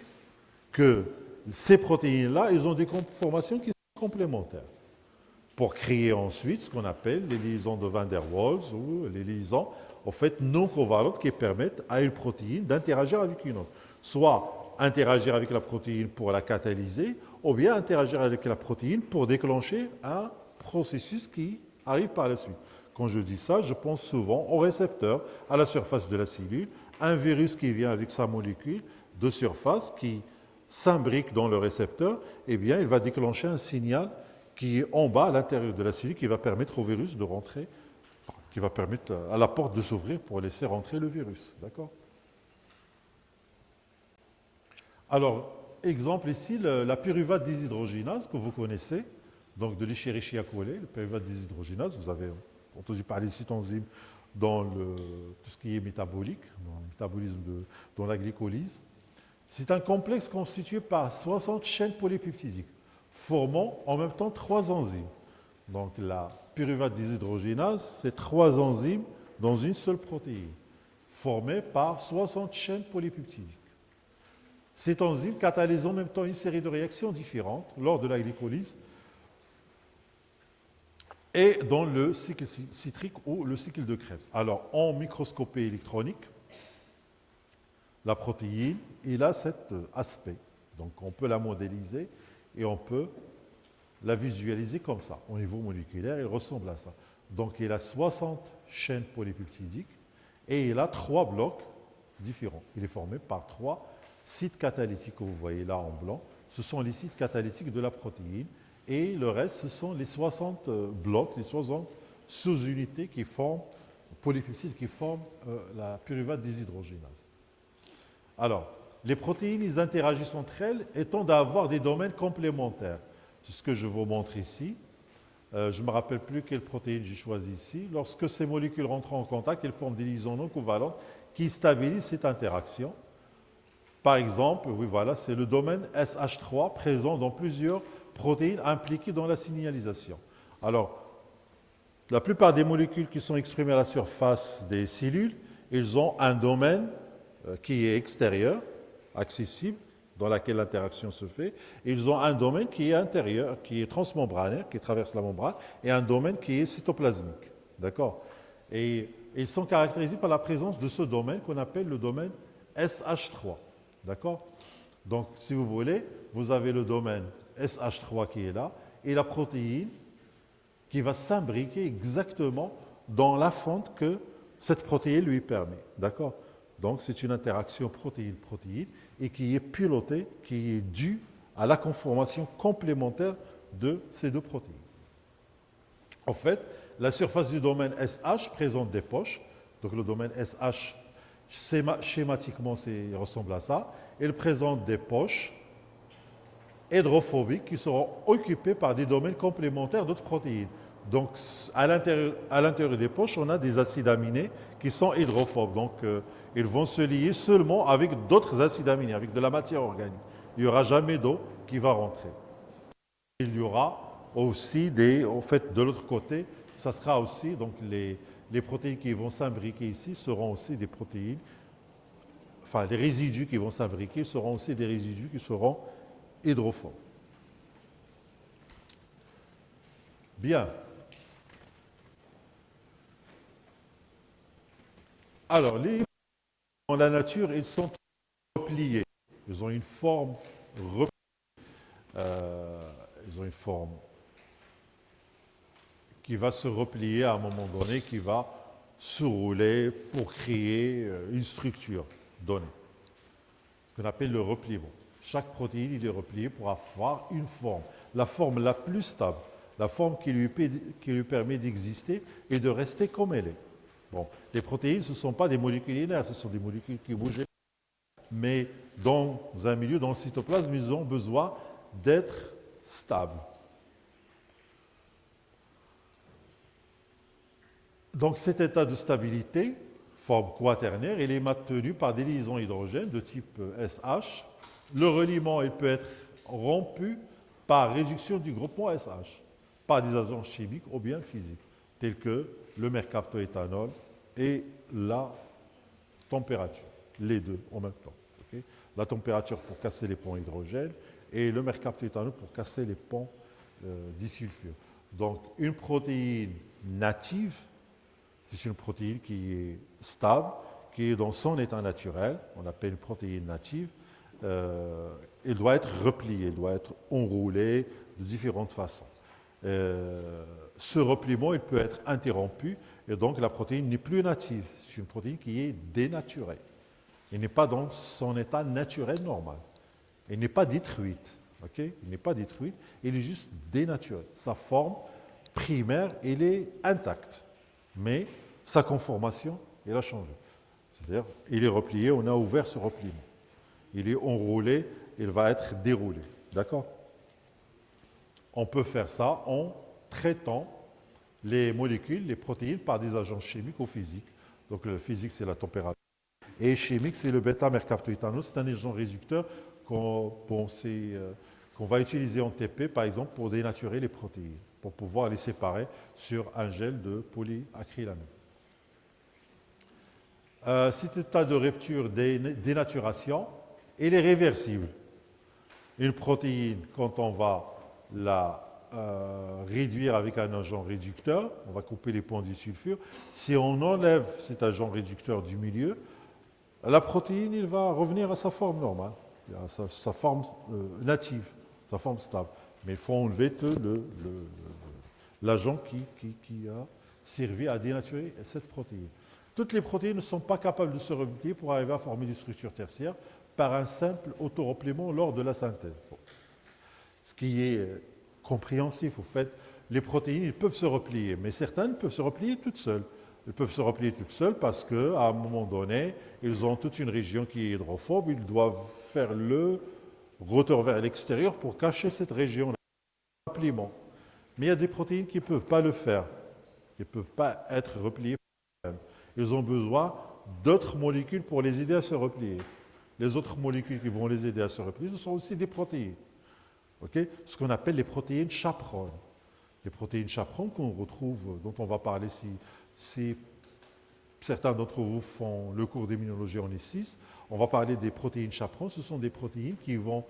que ces protéines-là, ils ont des conformations qui sont complémentaires pour créer ensuite ce qu'on appelle les liaisons de Van der Waals ou les liaisons en fait non covalentes qui permettent à une protéine d'interagir avec une autre. Soit interagir avec la protéine pour la catalyser, ou bien interagir avec la protéine pour déclencher un processus qui arrive par la suite. Quand je dis ça, je pense souvent au récepteur à la surface de la cellule, un virus qui vient avec sa molécule de surface qui s'imbrique dans le récepteur, eh bien, il va déclencher un signal qui est en bas à l'intérieur de la cellule qui va permettre au virus de rentrer, qui va permettre à la porte de s'ouvrir pour laisser rentrer le virus. D'accord? Alors, exemple ici, la pyruvate déshydrogénase que vous connaissez, donc de l'Escherichia coli, la pyruvate déshydrogénase, vous avez entendu parler de cette enzyme dans tout ce qui est métabolique, dans le métabolisme dans la glycolyse. C'est un complexe constitué par 60 chaînes polypeptidiques, formant en même temps 3 enzymes. Donc la pyruvate déshydrogénase, c'est 3 enzymes dans une seule protéine, formées par 60 chaînes polypeptidiques. Cette enzyme catalyse en même temps une série de réactions différentes lors de la glycolyse et dans le cycle citrique ou le cycle de Krebs. Alors, en microscopie électronique, la protéine, il a cet aspect. Donc, on peut la modéliser et on peut la visualiser comme ça. Au niveau moléculaire, il ressemble à ça. Donc, il a 60 chaînes polypeptidiques et il a 3 blocs différents. Il est formé par 3 sites catalytiques que vous voyez là en blanc. Ce sont les sites catalytiques de la protéine. Et le reste, ce sont les 60 blocs, les 60 sous-unités qui forment, polypeptides qui forment la pyruvate déshydrogénase. Alors, les protéines, ils interagissent entre elles et tendent à avoir des domaines complémentaires. C'est ce que je vous montre ici. Je ne me rappelle plus quelle protéine j'ai choisi ici. Lorsque ces molécules rentrent en contact, elles forment des liaisons non covalentes qui stabilisent cette interaction. Par exemple, oui, voilà, c'est le domaine SH3 présent dans plusieurs protéines impliquées dans la signalisation. Alors, la plupart des molécules qui sont exprimées à la surface des cellules, ils ont un domaine qui est extérieur, accessible, dans lequel l'interaction se fait. Et ils ont un domaine qui est intérieur, qui est transmembranaire, qui traverse la membrane, et un domaine qui est cytoplasmique. D'accord? Et ils sont caractérisés par la présence de ce domaine qu'on appelle le domaine SH3. D'accord? Donc, si vous voulez, vous avez le domaine SH3 qui est là, et la protéine qui va s'imbriquer exactement dans la fente que cette protéine lui permet. D'accord? Donc, c'est une interaction protéine-protéine et qui est pilotée, qui est due à la conformation complémentaire de ces deux protéines. En fait, la surface du domaine SH présente des poches Donc le domaine SH, schématiquement, il ressemble à ça. Il présente des poches hydrophobiques qui seront occupées par des domaines complémentaires d'autres protéines. Donc à l'intérieur des poches, on a des acides aminés qui sont hydrophobes. Donc ils vont se lier seulement avec d'autres acides aminés, avec de la matière organique. Il n'y aura jamais d'eau qui va rentrer. Il y aura aussi en fait, de l'autre côté, ça sera aussi, donc les protéines qui vont s'imbriquer ici seront aussi des protéines, enfin les résidus qui vont s'imbriquer seront aussi des résidus qui seront hydrophobes. Bien. Alors, dans la nature, ils sont repliés. Ils ont une forme repliée. Ils ont une forme qui va se replier à un moment donné, qui va se rouler pour créer une structure donnée. Ce qu'on appelle le repliement. Chaque protéine il est replié pour avoir une forme. La forme la plus stable, la forme qui lui permet d'exister et de rester comme elle est. Bon, les protéines, ce ne sont pas des molécules inertes, ce sont des molécules qui bougent. Mais dans un milieu, dans le cytoplasme, ils ont besoin d'être stables. Donc cet état de stabilité, forme quaternaire, il est maintenu par des liaisons hydrogènes de type SH. Le reliement il peut être rompu par réduction du groupement SH, par des agents chimiques ou bien physiques, tels que le mercaptoéthanol et la température, les deux en même temps. Okay? La température pour casser les ponts hydrogènes et le mercaptoéthanol pour casser les ponts disulfure. Donc une protéine native, c'est une protéine qui est stable, qui est dans son état naturel, on appelle une protéine native. Elle doit être repliée, elle doit être enroulée de différentes façons. Ce repliement, il peut être interrompu, et donc la protéine n'est plus native. C'est une protéine qui est dénaturée. Elle n'est pas dans son état naturel normal. Elle n'est pas détruite. Okay? Elle n'est pas détruite, elle est juste dénaturée. Sa forme primaire, elle est intacte. Mais sa conformation, elle a changé. C'est-à-dire, il est replié, on a ouvert ce repliement. Il est enroulé, il va être déroulé. D'accord? On peut faire ça en traitant les molécules, les protéines, par des agents chimiques ou physiques. Donc, le physique, c'est la température. Et chimique, c'est le bêta-mercaptoéthanol. C'est un agent réducteur qu'on va utiliser en TP, par exemple, pour dénaturer les protéines, pour pouvoir les séparer sur un gel de polyacrylamide. Cet état de rupture, dénaturation, il est réversible. Une protéine, quand on va la réduire avec un agent réducteur, on va couper les ponts disulfure. Si on enlève cet agent réducteur du milieu, la protéine il va revenir à sa forme normale, à sa forme native, sa forme stable. Mais il faut enlever l'agent qui a servi à dénaturer cette protéine. Toutes les protéines ne sont pas capables de se replier pour arriver à former des structures tertiaires par un simple autorepliement lors de la synthèse. Bon. Ce qui est compréhensif, au fait, les protéines ils peuvent se replier, mais certaines peuvent se replier toutes seules. Elles peuvent se replier toutes seules parce qu'à un moment donné, ils ont toute une région qui est hydrophobe, ils doivent faire le retour vers l'extérieur pour cacher cette région-là. Mais il y a des protéines qui ne peuvent pas le faire, qui ne peuvent pas être repliées. Ils ont besoin d'autres molécules pour les aider à se replier. Les autres molécules qui vont les aider à se replier, ce sont aussi des protéines. Okay? Ce qu'on appelle les protéines chaperones. Les protéines chaperones qu'on retrouve, dont on va parler si certains d'entre vous font le cours d'immunologie en E6, on va parler des protéines chaperones. Ce sont des protéines qui vont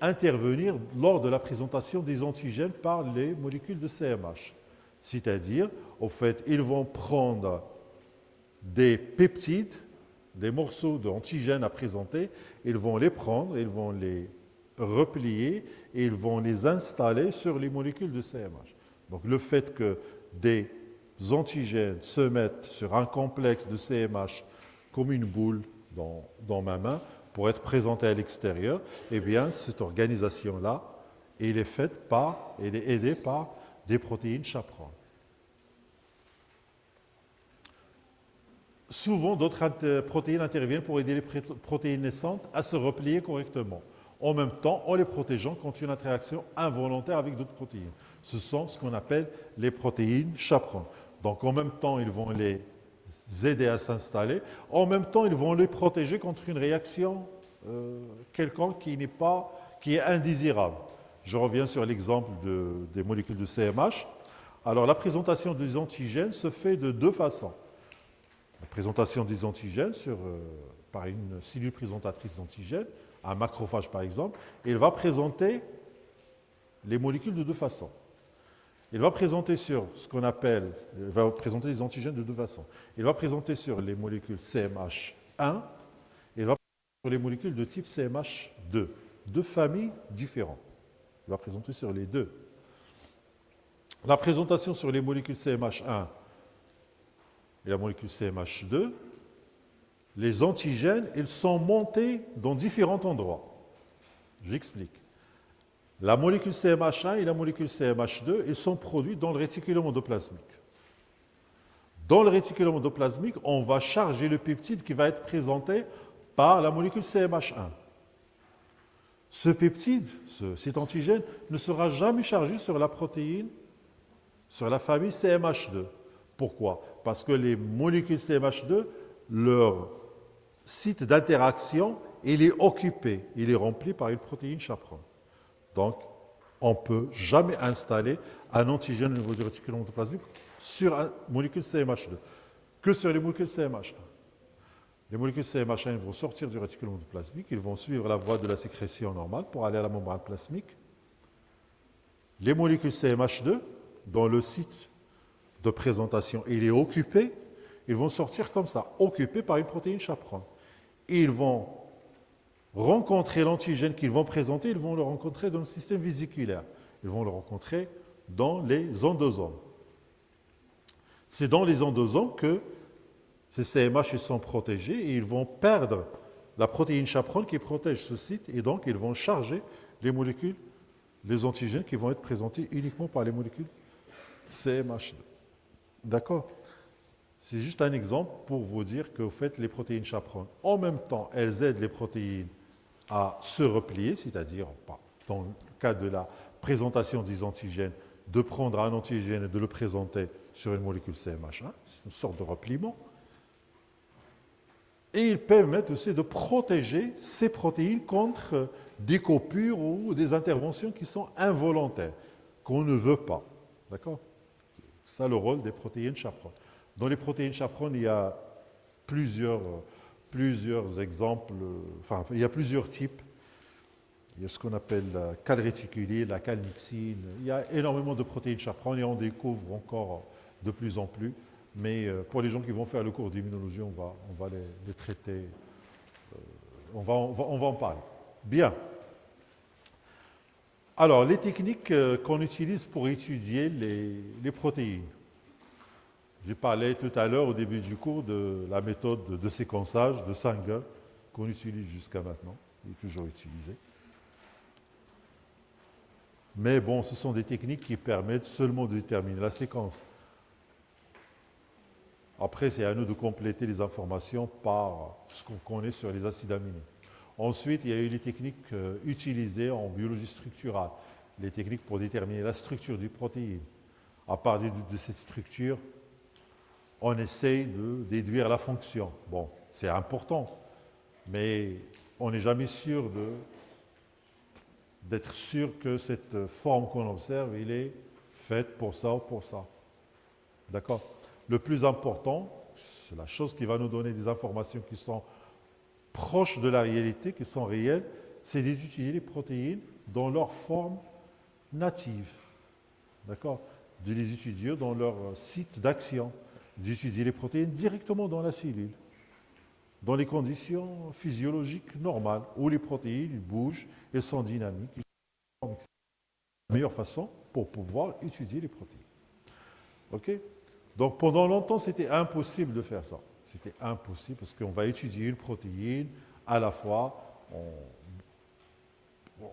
intervenir lors de la présentation des antigènes par les molécules de CMH. C'est-à-dire, au fait, ils vont prendre des peptides, des morceaux d'antigènes à présenter, ils vont les prendre, ils vont les replier et ils vont les installer sur les molécules de CMH. Donc le fait que des antigènes se mettent sur un complexe de CMH comme une boule dans ma main pour être présenté à l'extérieur, eh bien cette organisation-là, elle est aidée par des protéines chaperones. souvent, d'autres protéines interviennent pour aider les protéines naissantes à se replier correctement. En même temps, en les protégeant contre une interaction involontaire avec d'autres protéines. Ce sont ce qu'on appelle les protéines chaperones. Donc, en même temps, ils vont les aider à s'installer. En même temps, ils vont les protéger contre une réaction quelconque qui est indésirable. Je reviens sur l'exemple des molécules de CMH. Alors, la présentation des antigènes se fait de deux façons. La présentation des antigènes par une cellule présentatrice d'antigènes, un macrophage par exemple, et il va présenter les molécules de deux façons. Il va présenter sur ce qu'on appelle, il va présenter les antigènes de deux façons. Il va présenter sur les molécules CMH1 et il va présenter sur les molécules de type CMH2, deux familles différentes. Il va présenter sur les deux. La présentation sur les molécules CMH1 et la molécule CMH2, les antigènes, ils sont montés dans différents endroits. J'explique. La molécule CMH1 et la molécule CMH2, ils sont produits dans le réticulum endoplasmique. Dans le réticulum endoplasmique, on va charger le peptide qui va être présenté par la molécule CMH1. Ce peptide, cet antigène, ne sera jamais chargé sur la protéine, sur la famille CMH2. Pourquoi? Parce que les molécules CMH2, leur site d'interaction, il est occupé, il est rempli par une protéine chaperone. Donc, on ne peut jamais installer un antigène au niveau du réticulum endoplasmique sur une molécule CMH2, que sur les molécules CMH1. Les molécules CMH1 vont sortir du réticulum endoplasmique, ils vont suivre la voie de la sécrétion normale pour aller à la membrane plasmique. Les molécules CMH2, dont le site de présentation il est occupé, ils vont sortir comme ça, occupés par une protéine chaperone. Et ils vont rencontrer l'antigène qu'ils vont présenter, ils vont le rencontrer dans le système vésiculaire. Ils vont le rencontrer dans les endosomes. C'est dans les endosomes que ces CMH sont protégés et ils vont perdre la protéine chaperone qui protège ce site et donc ils vont charger les molécules, les antigènes qui vont être présentés uniquement par les molécules CMH2. D'accord? C'est juste un exemple pour vous dire que, au fait, les protéines chaperones, en même temps, elles aident les protéines à se replier, c'est-à-dire, dans le cas de la présentation des antigènes, de prendre un antigène et de le présenter sur une molécule CMH1, c'est une sorte de repliement. Et ils permettent aussi de protéger ces protéines contre des coupures ou des interventions qui sont involontaires, qu'on ne veut pas. D'accord? C'est ça le rôle des protéines chaperones. Dans les protéines chaperones, il y a plusieurs exemples, enfin, il y a plusieurs types. Il y a ce qu'on appelle la calréticulite, la calmixine. Il y a énormément de protéines chaperones et on découvre encore de plus en plus. Mais pour les gens qui vont faire le cours d'immunologie, on va les traiter, on va en parler. Bien. Alors, les techniques qu'on utilise pour étudier les protéines. J'ai parlé tout à l'heure, au début du cours, de la méthode de séquençage de Sanger qu'on utilise jusqu'à maintenant. Il est toujours utilisé. Mais bon, ce sont des techniques qui permettent seulement de déterminer la séquence. Après, c'est à nous de compléter les informations par ce qu'on connaît sur les acides aminés. Ensuite, il y a eu les techniques utilisées en biologie structurale, les techniques pour déterminer la structure du protéine. À partir de cette structure, on essaye de déduire la fonction. Bon, c'est important, mais on n'est jamais sûr d'être sûr que cette forme qu'on observe, elle est faite pour ça ou pour ça. D'accord? Le plus important, c'est la chose qui va nous donner des informations qui sont proches de la réalité, qui sont réelles, c'est d'étudier les protéines dans leur forme native. D'accord? De les étudier dans leur site d'action, d'étudier les protéines directement dans la cellule, dans les conditions physiologiques normales, où les protéines bougent, elles sont dynamiques. C'est la meilleure façon pour pouvoir étudier les protéines. OK? Donc pendant longtemps, c'était impossible de faire ça. C'était impossible parce qu'on va étudier une protéine à la fois.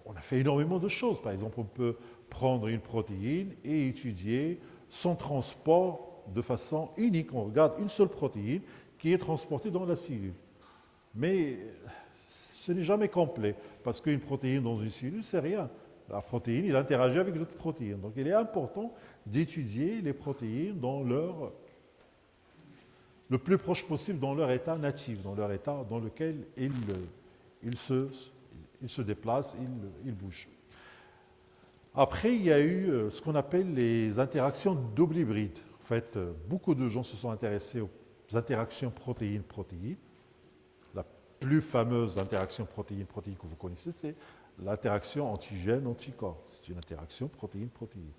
On a fait énormément de choses. Par exemple, on peut prendre une protéine et étudier son transport de façon unique. On regarde une seule protéine qui est transporté dans la cellule. Mais ce n'est jamais complet, parce qu'une protéine dans une cellule, c'est rien. La protéine, il interagit avec d'autres protéines. Donc il est important d'étudier les protéines le plus proche possible dans leur état natif, dans leur état dans lequel ils se déplacent, ils bougent. Après, il y a eu ce qu'on appelle les interactions double hybrides. En fait, beaucoup de gens se sont intéressés aux interactions protéine-protéine. La plus fameuse interaction protéine-protéine que vous connaissez, c'est l'interaction antigène-anticorps. C'est une interaction protéine-protéine.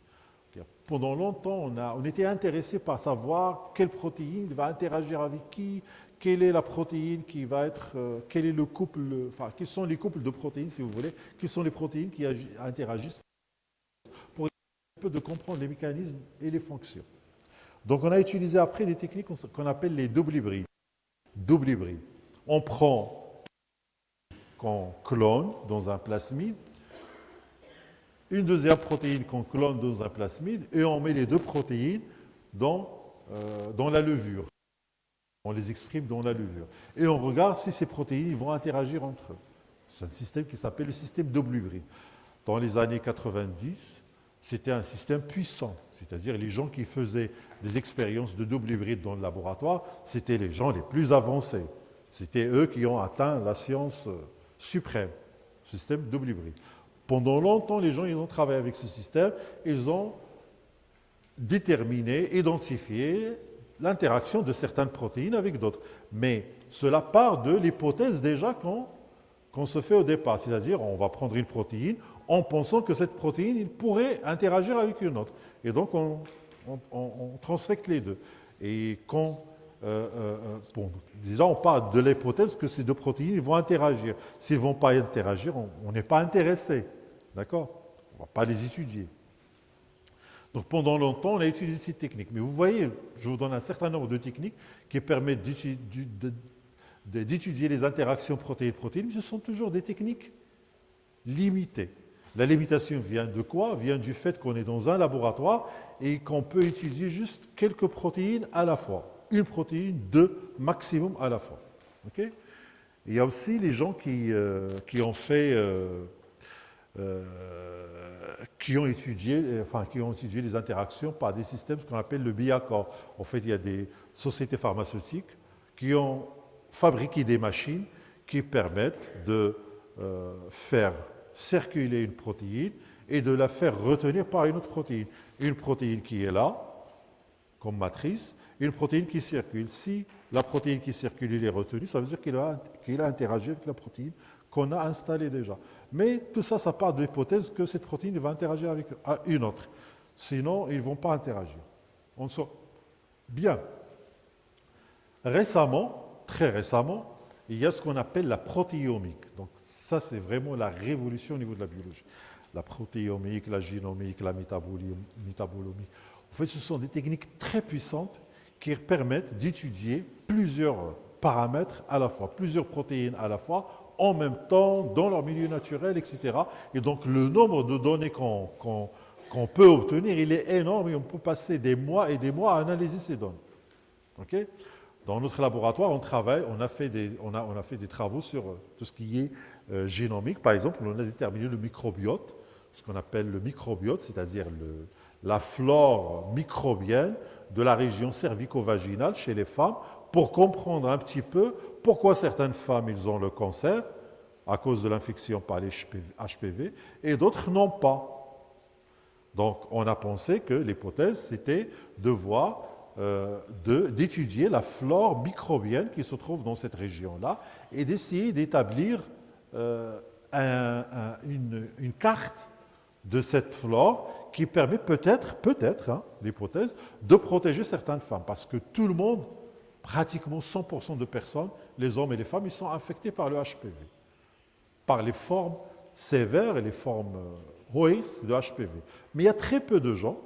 Pendant longtemps, on était intéressé par savoir quelle protéine va interagir avec qui, quelle est la protéine qui va être, quel est le couple, enfin, quels sont les couples de protéines, si vous voulez, quelles sont les protéines qui interagissent pour un peu de comprendre les mécanismes et les fonctions. Donc, on a utilisé après des techniques qu'on appelle les double hybrides. Double hybride. On prend, qu'on clone dans un plasmide, une deuxième protéine qu'on clone dans un plasmide et on met les deux protéines dans la levure. On les exprime dans la levure. Et on regarde si ces protéines vont interagir entre eux. C'est un système qui s'appelle le système double hybride. Dans les années 90, c'était un système puissant. C'est-à-dire les gens qui faisaient des expériences de double hybride dans le laboratoire, c'était les gens les plus avancés. C'était eux qui ont atteint la science suprême, système double hybride. Pendant longtemps, les gens ils ont travaillé avec ce système, ils ont déterminé, identifié l'interaction de certaines protéines avec d'autres. Mais cela part de l'hypothèse déjà qu'on se fait au départ. C'est-à-dire, on va prendre une protéine en pensant que cette protéine il pourrait interagir avec une autre. Et donc, on transfecte les deux. Et quand, disons, on part de l'hypothèse que ces deux protéines vont interagir. S'ils ne vont pas interagir, on n'est pas intéressé. D'accord? On ne va pas les étudier. Donc pendant longtemps, on a utilisé ces techniques. Mais vous voyez, je vous donne un certain nombre de techniques qui permettent d'étudier les interactions protéines-protéines, mais ce sont toujours des techniques limitées. La limitation vient de quoi? Vient du fait qu'on est dans un laboratoire et qu'on peut étudier juste quelques protéines à la fois. Une protéine, deux maximum à la fois. Okay? Il y a aussi les gens qui ont étudié les interactions par des systèmes, ce qu'on appelle le biaccord. En fait, il y a des sociétés pharmaceutiques qui ont fabriqué des machines qui permettent de faire circuler une protéine et de la faire retenir par une autre protéine. Une protéine qui est là, comme matrice, et une protéine qui circule. Si la protéine qui circule est retenue, ça veut dire qu'il a interagi avec la protéine qu'on a installée déjà. Mais tout ça, ça part de l'hypothèse que cette protéine va interagir avec une autre. Sinon, ils ne vont pas interagir. On sort bien. Récemment, très récemment, il y a ce qu'on appelle la protéomique. Donc ça, c'est vraiment la révolution au niveau de la biologie. La protéomique, la génomique, la métabolomique. En fait, ce sont des techniques très puissantes qui permettent d'étudier plusieurs paramètres à la fois, plusieurs protéines à la fois, en même temps, dans leur milieu naturel, etc. Et donc, le nombre de données qu'on peut obtenir, il est énorme et on peut passer des mois et des mois à analyser ces données. Okay? Dans notre laboratoire, on a fait des travaux sur tout ce qui est génomique. Par exemple, on a déterminé le microbiote, ce qu'on appelle le microbiote, c'est-à-dire la flore microbienne de la région cervico-vaginale chez les femmes, pour comprendre un petit peu pourquoi certaines femmes ils ont le cancer à cause de l'infection par les HPV et d'autres n'ont pas. Donc on a pensé que l'hypothèse c'était d'étudier la flore microbienne qui se trouve dans cette région-là et d'essayer d'établir une carte de cette flore qui permet peut-être, l'hypothèse, de protéger certaines femmes. Parce que tout le monde, pratiquement 100% de personnes, les hommes et les femmes, ils sont infectés par le HPV. Par les formes sévères et les formes hautes de HPV. Mais il y a très peu de gens,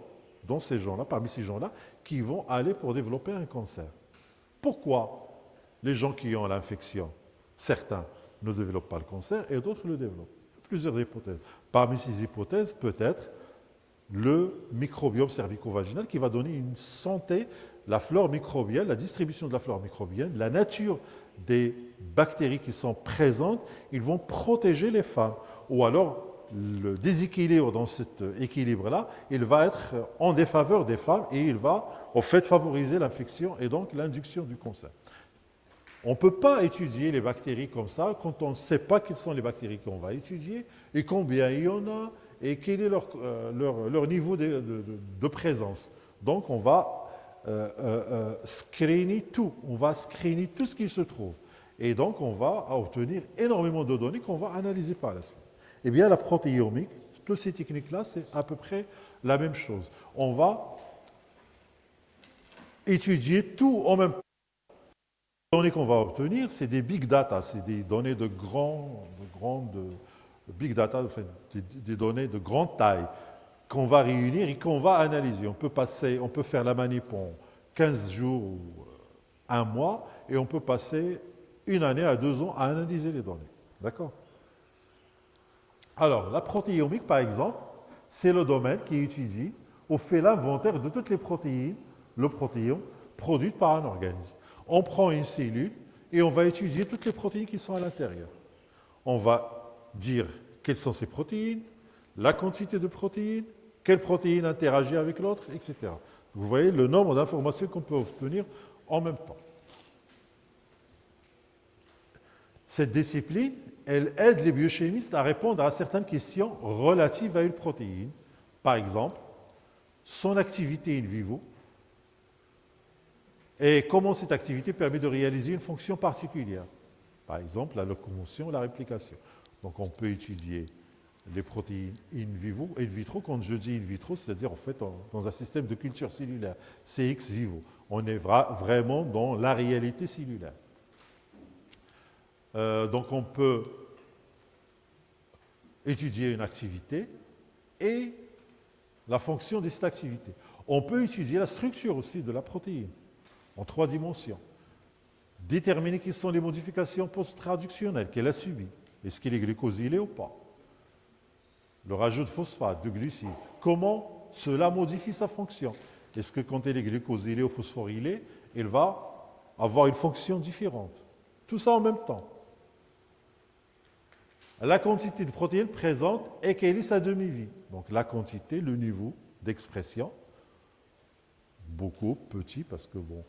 parmi ces gens-là, qui vont aller pour développer un cancer. Pourquoi les gens qui ont l'infection, certains ne développent pas le cancer et d'autres le développent? Plusieurs hypothèses. Parmi ces hypothèses, peut-être le microbiome cervico-vaginal qui va donner une santé, la flore microbienne, la distribution de la flore microbienne, la nature des bactéries qui sont présentes, ils vont protéger les femmes. Ou alors, le déséquilibre dans cet équilibre-là, il va être en défaveur des femmes et il va, en fait, favoriser l'infection et donc l'induction du cancer. On ne peut pas étudier les bactéries comme ça quand on ne sait pas quelles sont les bactéries qu'on va étudier et combien il y en a et quel est leur niveau de présence. Donc, on va screener tout. On va screener tout ce qui se trouve. Et donc, on va obtenir énormément de données qu'on va analyser par la suite. Eh bien, la protéomique, toutes ces techniques-là, c'est à peu près la même chose. On va étudier tout en même temps. Les données qu'on va obtenir, c'est des big data, c'est des données de grandes big data, enfin, des données de grande taille qu'on va réunir et qu'on va analyser. On peut faire la manip en 15 jours ou un mois et on peut passer une année à 2 ans à analyser les données. D'accord? Alors, la protéomique, par exemple, c'est le domaine qui étudie ou fait l'inventaire de toutes les protéines, le protéome, produites par un organisme. On prend une cellule et on va étudier toutes les protéines qui sont à l'intérieur. On va dire quelles sont ces protéines, la quantité de protéines, quelle protéine interagit avec l'autre, etc. Vous voyez le nombre d'informations qu'on peut obtenir en même temps. Cette discipline, elle aide les biochimistes à répondre à certaines questions relatives à une protéine. Par exemple, son activité in vivo et comment cette activité permet de réaliser une fonction particulière. Par exemple, la locomotion, la réplication. Donc on peut étudier les protéines in vivo et in vitro. Quand je dis in vitro, c'est-à-dire en fait dans un système de culture cellulaire. C'est ex vivo. On est vraiment dans la réalité cellulaire. Donc on peut étudier une activité et la fonction de cette activité. On peut étudier la structure aussi de la protéine en 3 dimensions. Déterminer quelles sont les modifications post-traductionnelles qu'elle a subies. Est-ce qu'elle est glycosylée ou pas? Le rajout de phosphate, de glucides. Comment cela modifie sa fonction? Est-ce que quand elle est glycosylée ou phosphorylée, elle va avoir une fonction différente? Tout ça en même temps. La quantité de protéines présente et quelle est sa demi-vie. Donc la quantité, le niveau d'expression, beaucoup, petit, parce que bon,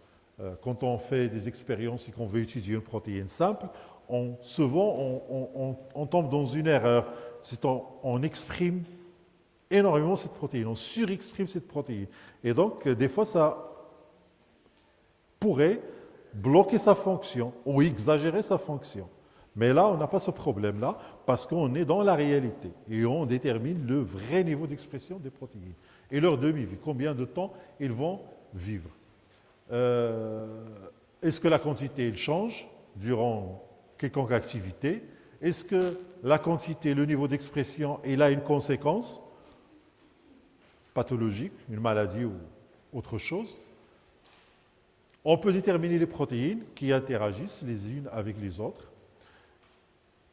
quand on fait des expériences et qu'on veut étudier une protéine simple, souvent on tombe dans une erreur. C'est on exprime énormément cette protéine, on surexprime cette protéine. Et donc, des fois, ça pourrait bloquer sa fonction ou exagérer sa fonction. Mais là, on n'a pas ce problème-là parce qu'on est dans la réalité et on détermine le vrai niveau d'expression des protéines et leur demi-vie, combien de temps ils vont vivre. Est-ce que la quantité elle change durant quelconque activité? Est-ce que la quantité, le niveau d'expression, il a une conséquence pathologique, une maladie ou autre chose? On peut déterminer les protéines qui interagissent les unes avec les autres.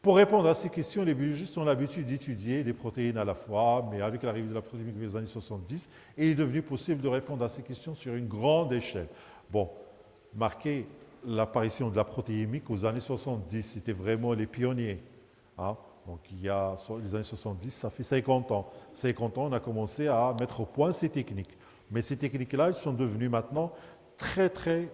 Pour répondre à ces questions, les biologistes ont l'habitude d'étudier des protéines à la fois, mais avec l'arrivée de la protéomique dans les années 70, il est devenu possible de répondre à ces questions sur une grande échelle. Bon, marquer l'apparition de la protéomique aux années 70, c'était vraiment les pionniers. Hein? Donc il y a les années 70, ça fait 50 ans. 50 ans, on a commencé à mettre au point ces techniques. Mais ces techniques-là, elles sont devenues maintenant très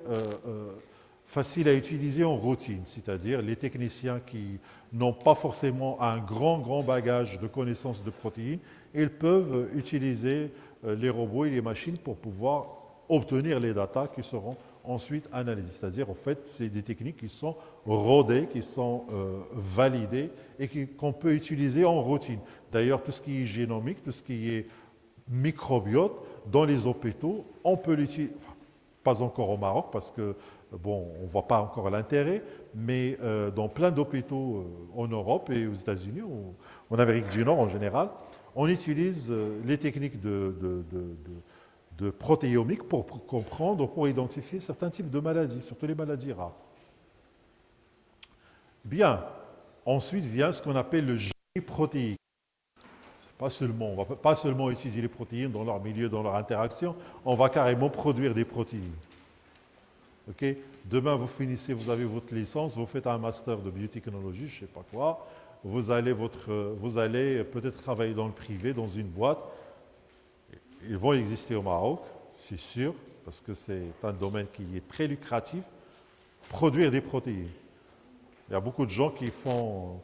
faciles à utiliser en routine, c'est-à-dire les techniciens qui n'ont pas forcément un grand bagage de connaissances de protéines, ils peuvent utiliser les robots et les machines pour pouvoir obtenir les datas qui seront ensuite analysées. C'est-à-dire, en fait, c'est des techniques qui sont rodées, qui sont validées et qu'on peut utiliser en routine. D'ailleurs, tout ce qui est génomique, tout ce qui est microbiote, dans les hôpitaux, on peut l'utiliser, enfin, pas encore au Maroc parce que bon, on ne voit pas encore l'intérêt, mais dans plein d'hôpitaux en Europe et aux États-Unis, ou en Amérique du Nord en général, on utilise les techniques de protéomique pour comprendre, pour identifier certains types de maladies, surtout les maladies rares. Bien, ensuite vient ce qu'on appelle le génie protéique. On ne va pas seulement utiliser les protéines dans leur milieu, dans leur interaction, on va carrément produire des protéines. Ok. Demain, vous finissez, vous avez votre licence, vous faites un master de biotechnologie, je ne sais pas quoi, vous allez peut-être travailler dans le privé, dans une boîte. Ils vont exister au Maroc, c'est sûr, parce que c'est un domaine qui est très lucratif, produire des protéines. Il y a beaucoup de gens qui font,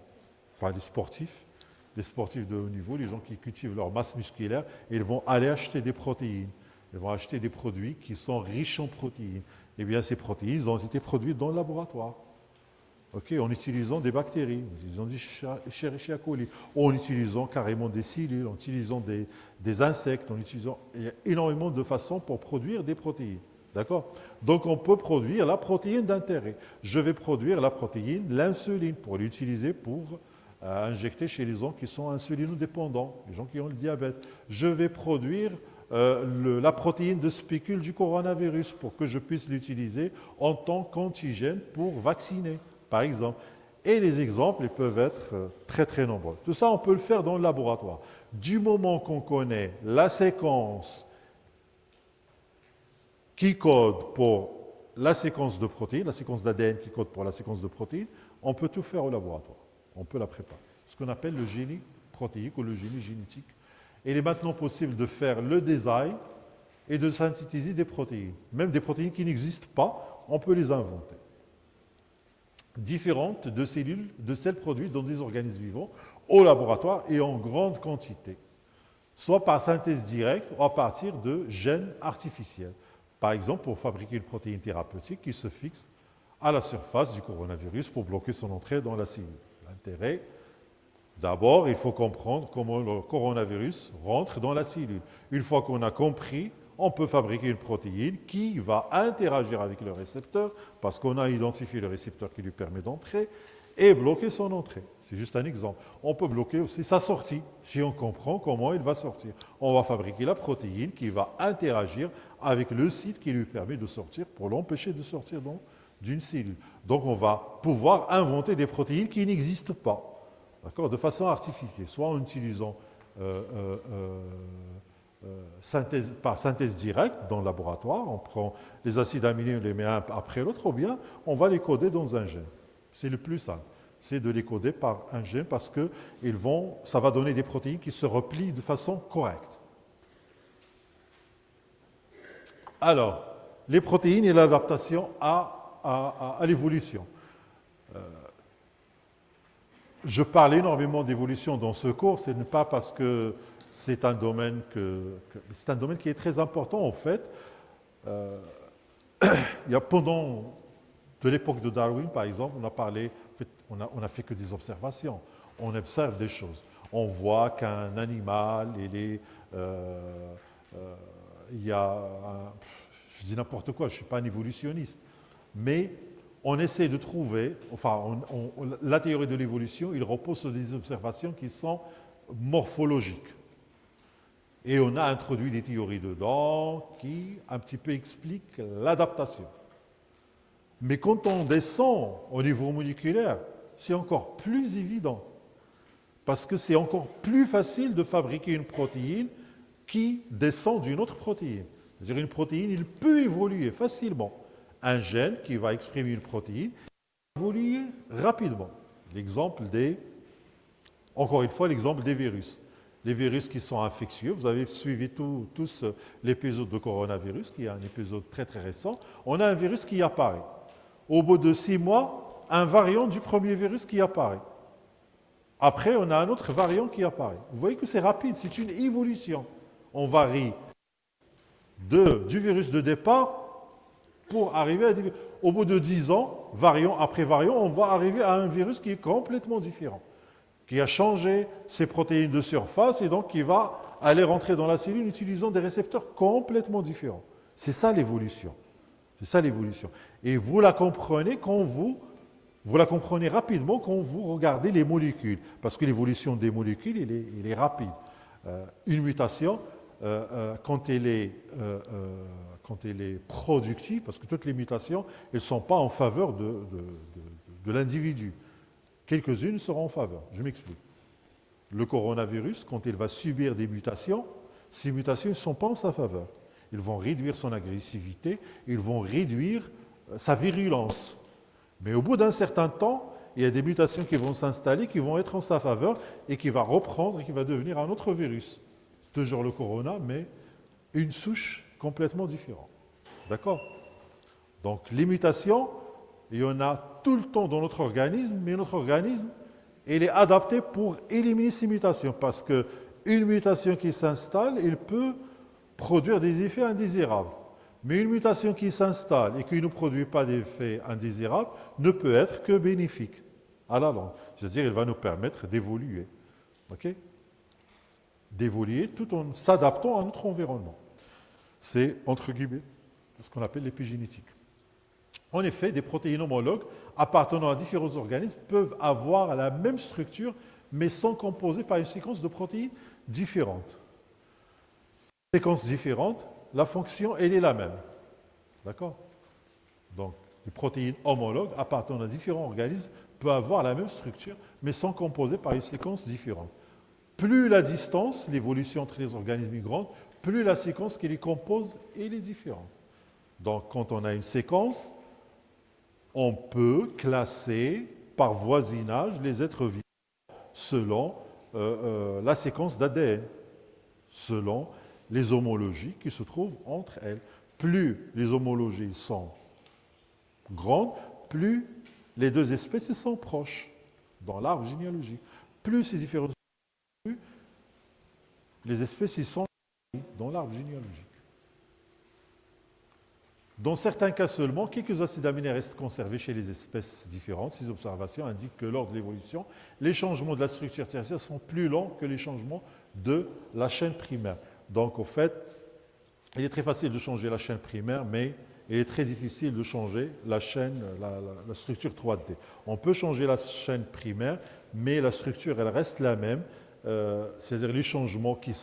enfin les sportifs de haut niveau, les gens qui cultivent leur masse musculaire, ils vont aller acheter des protéines. Ils vont acheter des produits qui sont riches en protéines. Eh bien, ces protéines ont été produites dans le laboratoire. Okay, en utilisant des bactéries, en utilisant du Escherichia coli, en utilisant carrément des cellules, en utilisant des insectes, il y a énormément de façons pour produire des protéines. D'accord? Donc on peut produire la protéine d'intérêt. Je vais produire la protéine, l'insuline, pour l'utiliser pour injecter chez les gens qui sont insulinodépendants, les gens qui ont le diabète. Je vais produire la protéine de spécule du coronavirus pour que je puisse l'utiliser en tant qu'antigène pour vacciner, par exemple. Et les exemples ils peuvent être très très nombreux. Tout ça, on peut le faire dans le laboratoire. Du moment qu'on connaît la séquence qui code pour la séquence de protéines, la séquence d'ADN qui code pour la séquence de protéines, on peut tout faire au laboratoire. On peut la préparer. Ce qu'on appelle le génie protéique ou le génie génétique. Et il est maintenant possible de faire le design et de synthétiser des protéines. Même des protéines qui n'existent pas, on peut les inventer. Différentes de cellules, de celles produites dans des organismes vivants au laboratoire et en grande quantité. Soit par synthèse directe ou à partir de gènes artificiels. Par exemple, pour fabriquer une protéine thérapeutique qui se fixe à la surface du coronavirus pour bloquer son entrée dans la cellule. L'intérêt, d'abord, il faut comprendre comment le coronavirus rentre dans la cellule. Une fois qu'on a compris, on peut fabriquer une protéine qui va interagir avec le récepteur parce qu'on a identifié le récepteur qui lui permet d'entrer et bloquer son entrée. C'est juste un exemple. On peut bloquer aussi sa sortie si on comprend comment il va sortir. On va fabriquer la protéine qui va interagir avec le site qui lui permet de sortir pour l'empêcher de sortir d'une cellule. Donc on va pouvoir inventer des protéines qui n'existent pas, d'accord, de façon artificielle, soit en utilisant par synthèse directe dans le laboratoire, on prend les acides aminés, on les met un après l'autre, ou bien on va les coder dans un gène. C'est le plus simple, c'est de les coder par un gène parce que ça va donner des protéines qui se replient de façon correcte. Alors, les protéines et l'adaptation à l'évolution. Je parle énormément d'évolution dans ce cours, ce n'est pas parce que c'est un domaine qui est très important en fait. Il y a pendant de l'époque de Darwin, par exemple, on a fait que des observations. On observe des choses. On voit qu'un animal, je dis n'importe quoi, je ne suis pas un évolutionniste, mais on essaie de trouver, la théorie de l'évolution, il repose sur des observations qui sont morphologiques. Et on a introduit des théories dedans qui un petit peu expliquent l'adaptation. Mais quand on descend au niveau moléculaire, c'est encore plus évident. Parce que c'est encore plus facile de fabriquer une protéine qui descend d'une autre protéine. C'est-à-dire une protéine, il peut évoluer facilement. Un gène qui va exprimer une protéine évolue rapidement. Encore une fois, l'exemple des virus. Les virus qui sont infectieux, vous avez suivi tous l'épisode de coronavirus, qui est un épisode très très récent. On a un virus qui apparaît. Au bout de 6 mois, un variant du premier virus qui apparaît. Après, on a un autre variant qui apparaît. Vous voyez que c'est rapide, c'est une évolution. On varie du virus de départ pour arriver à des... Au bout de 10 ans, variant après variant, on va arriver à un virus qui est complètement différent, qui a changé ses protéines de surface et donc qui va aller rentrer dans la cellule en utilisant des récepteurs complètement différents. C'est ça l'évolution. C'est ça l'évolution. Et vous la comprenez vous la comprenez rapidement quand vous regardez les molécules, parce que l'évolution des molécules, elle est rapide. Une mutation, quand elle est productive, parce que toutes les mutations, elles ne sont pas en faveur de l'individu. Quelques-unes seront en faveur. Je m'explique. le coronavirus, quand il va subir des mutations, ces mutations ne sont pas en sa faveur. Ils vont réduire son agressivité, ils vont réduire sa virulence. Mais au bout d'un certain temps, il y a des mutations qui vont s'installer, qui vont être en sa faveur et qui va reprendre et qui va devenir un autre virus. C'est toujours le corona, mais une souche complètement différente. D'accord? Donc les mutations, il y en a tout le temps dans notre organisme, mais notre organisme, il est adapté pour éliminer ces mutations parce qu'une mutation qui s'installe, il peut produire des effets indésirables. Mais une mutation qui s'installe et qui ne produit pas d'effets indésirables ne peut être que bénéfique à la longue. C'est-à-dire qu'elle va nous permettre d'évoluer. Okay? D'évoluer tout en s'adaptant à notre environnement. C'est, entre guillemets, ce qu'on appelle l'épigénétique. En effet, des protéines homologues appartenant à différents organismes peuvent avoir la même structure, mais sont composées par une séquence de protéines différentes. Séquences différentes, la fonction, elle est la même. D'accord? Donc, les protéines homologues appartenant à différents organismes peuvent avoir la même structure, mais sont composées par une séquence différente. Plus la distance, l'évolution entre les organismes est grande, plus la séquence qui les compose est différente. Donc, quand on a une séquence, on peut classer par voisinage les êtres vivants selon la séquence d'ADN, selon les homologies qui se trouvent entre elles. Plus les homologies sont grandes, plus les deux espèces sont proches dans l'arbre généalogique. Plus ces différences, plus les espèces sont dans l'arbre généalogique. Dans certains cas seulement, quelques acides aminés restent conservés chez les espèces différentes. Ces observations indiquent que lors de l'évolution, les changements de la structure tertiaire sont plus lents que les changements de la chaîne primaire. Donc, au fait, il est très facile de changer la chaîne primaire, mais il est très difficile de changer la chaîne, la structure 3D. On peut changer la chaîne primaire, mais la structure, elle reste la même. C'est-à-dire les changements qui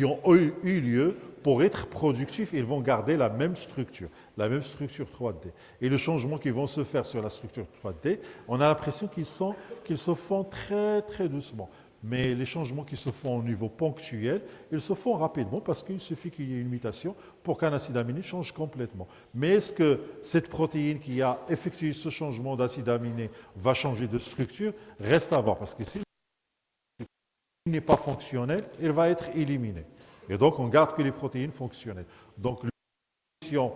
ont eu lieu, pour être productifs, ils vont garder la même structure 3D. Et les changements qui vont se faire sur la structure 3D, on a l'impression qu'ils se font très, très doucement. Mais les changements qui se font au niveau ponctuel, ils se font rapidement parce qu'il suffit qu'il y ait une mutation pour qu'un acide aminé change complètement. Mais est-ce que cette protéine qui a effectué ce changement d'acide aminé va changer de structure? Reste à voir, parce que si n'est pas fonctionnel, elle va être éliminée. Et donc, on garde que les protéines fonctionnelles. Donc, l'évolution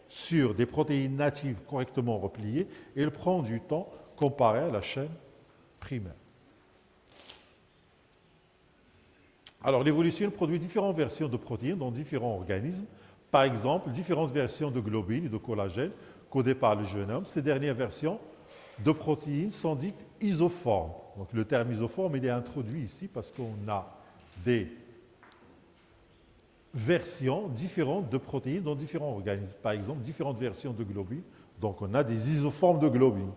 sur des protéines natives correctement repliées, elle prend du temps comparé à la chaîne primaire. Alors, l'évolution produit différentes versions de protéines dans différents organismes. Par exemple, différentes versions de globines et de collagène codées par le génome. Ces dernières versions de protéines sont dites isoformes. Donc, le terme isoforme, il est introduit ici parce qu'on a des versions différentes de protéines dans différents organismes. Par exemple, différentes versions de globines. Donc, on a des isoformes de globines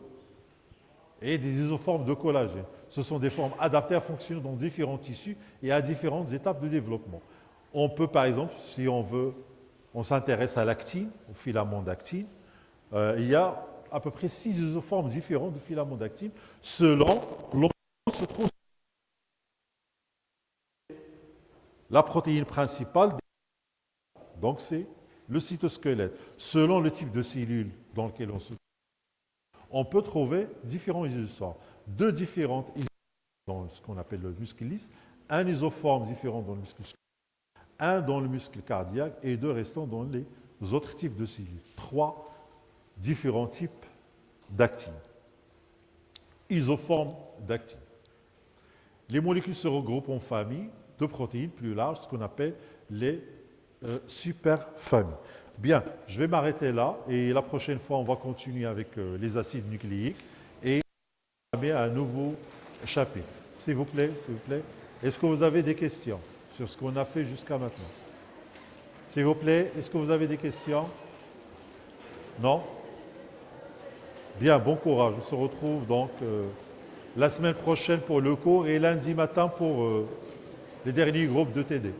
et des isoformes de collagène. Ce sont des formes adaptées à fonctionner dans différents tissus et à différentes étapes de développement. On peut, par exemple, si on s'intéresse à l'actine, au filament d'actine, il y a à peu près 6 isoformes différentes de filaments d'actine selon l'endroit où se trouve la protéine principale. Donc, c'est le cytosquelette. Selon le type de cellule dans lequel on se trouve, on peut trouver différents isoformes. Deux différentes isoformes dans ce qu'on appelle le muscle lisse, un isoforme différent dans le muscle squelettique, un dans le muscle cardiaque et deux restants dans les autres types de cellules. 3 différents types d'actine. Isoformes d'actine. Les molécules se regroupent en familles de protéines plus larges, ce qu'on appelle les superfamilles. Bien, je vais m'arrêter là et la prochaine fois, on va continuer avec les acides nucléiques et on va à un nouveau chapitre. S'il vous plaît, s'il vous plaît. Est-ce que vous avez des questions sur ce qu'on a fait jusqu'à maintenant? S'il vous plaît, est-ce que vous avez des questions? Non? Bien, bon courage. On se retrouve donc la semaine prochaine pour le cours et lundi matin pour les derniers groupes de TD.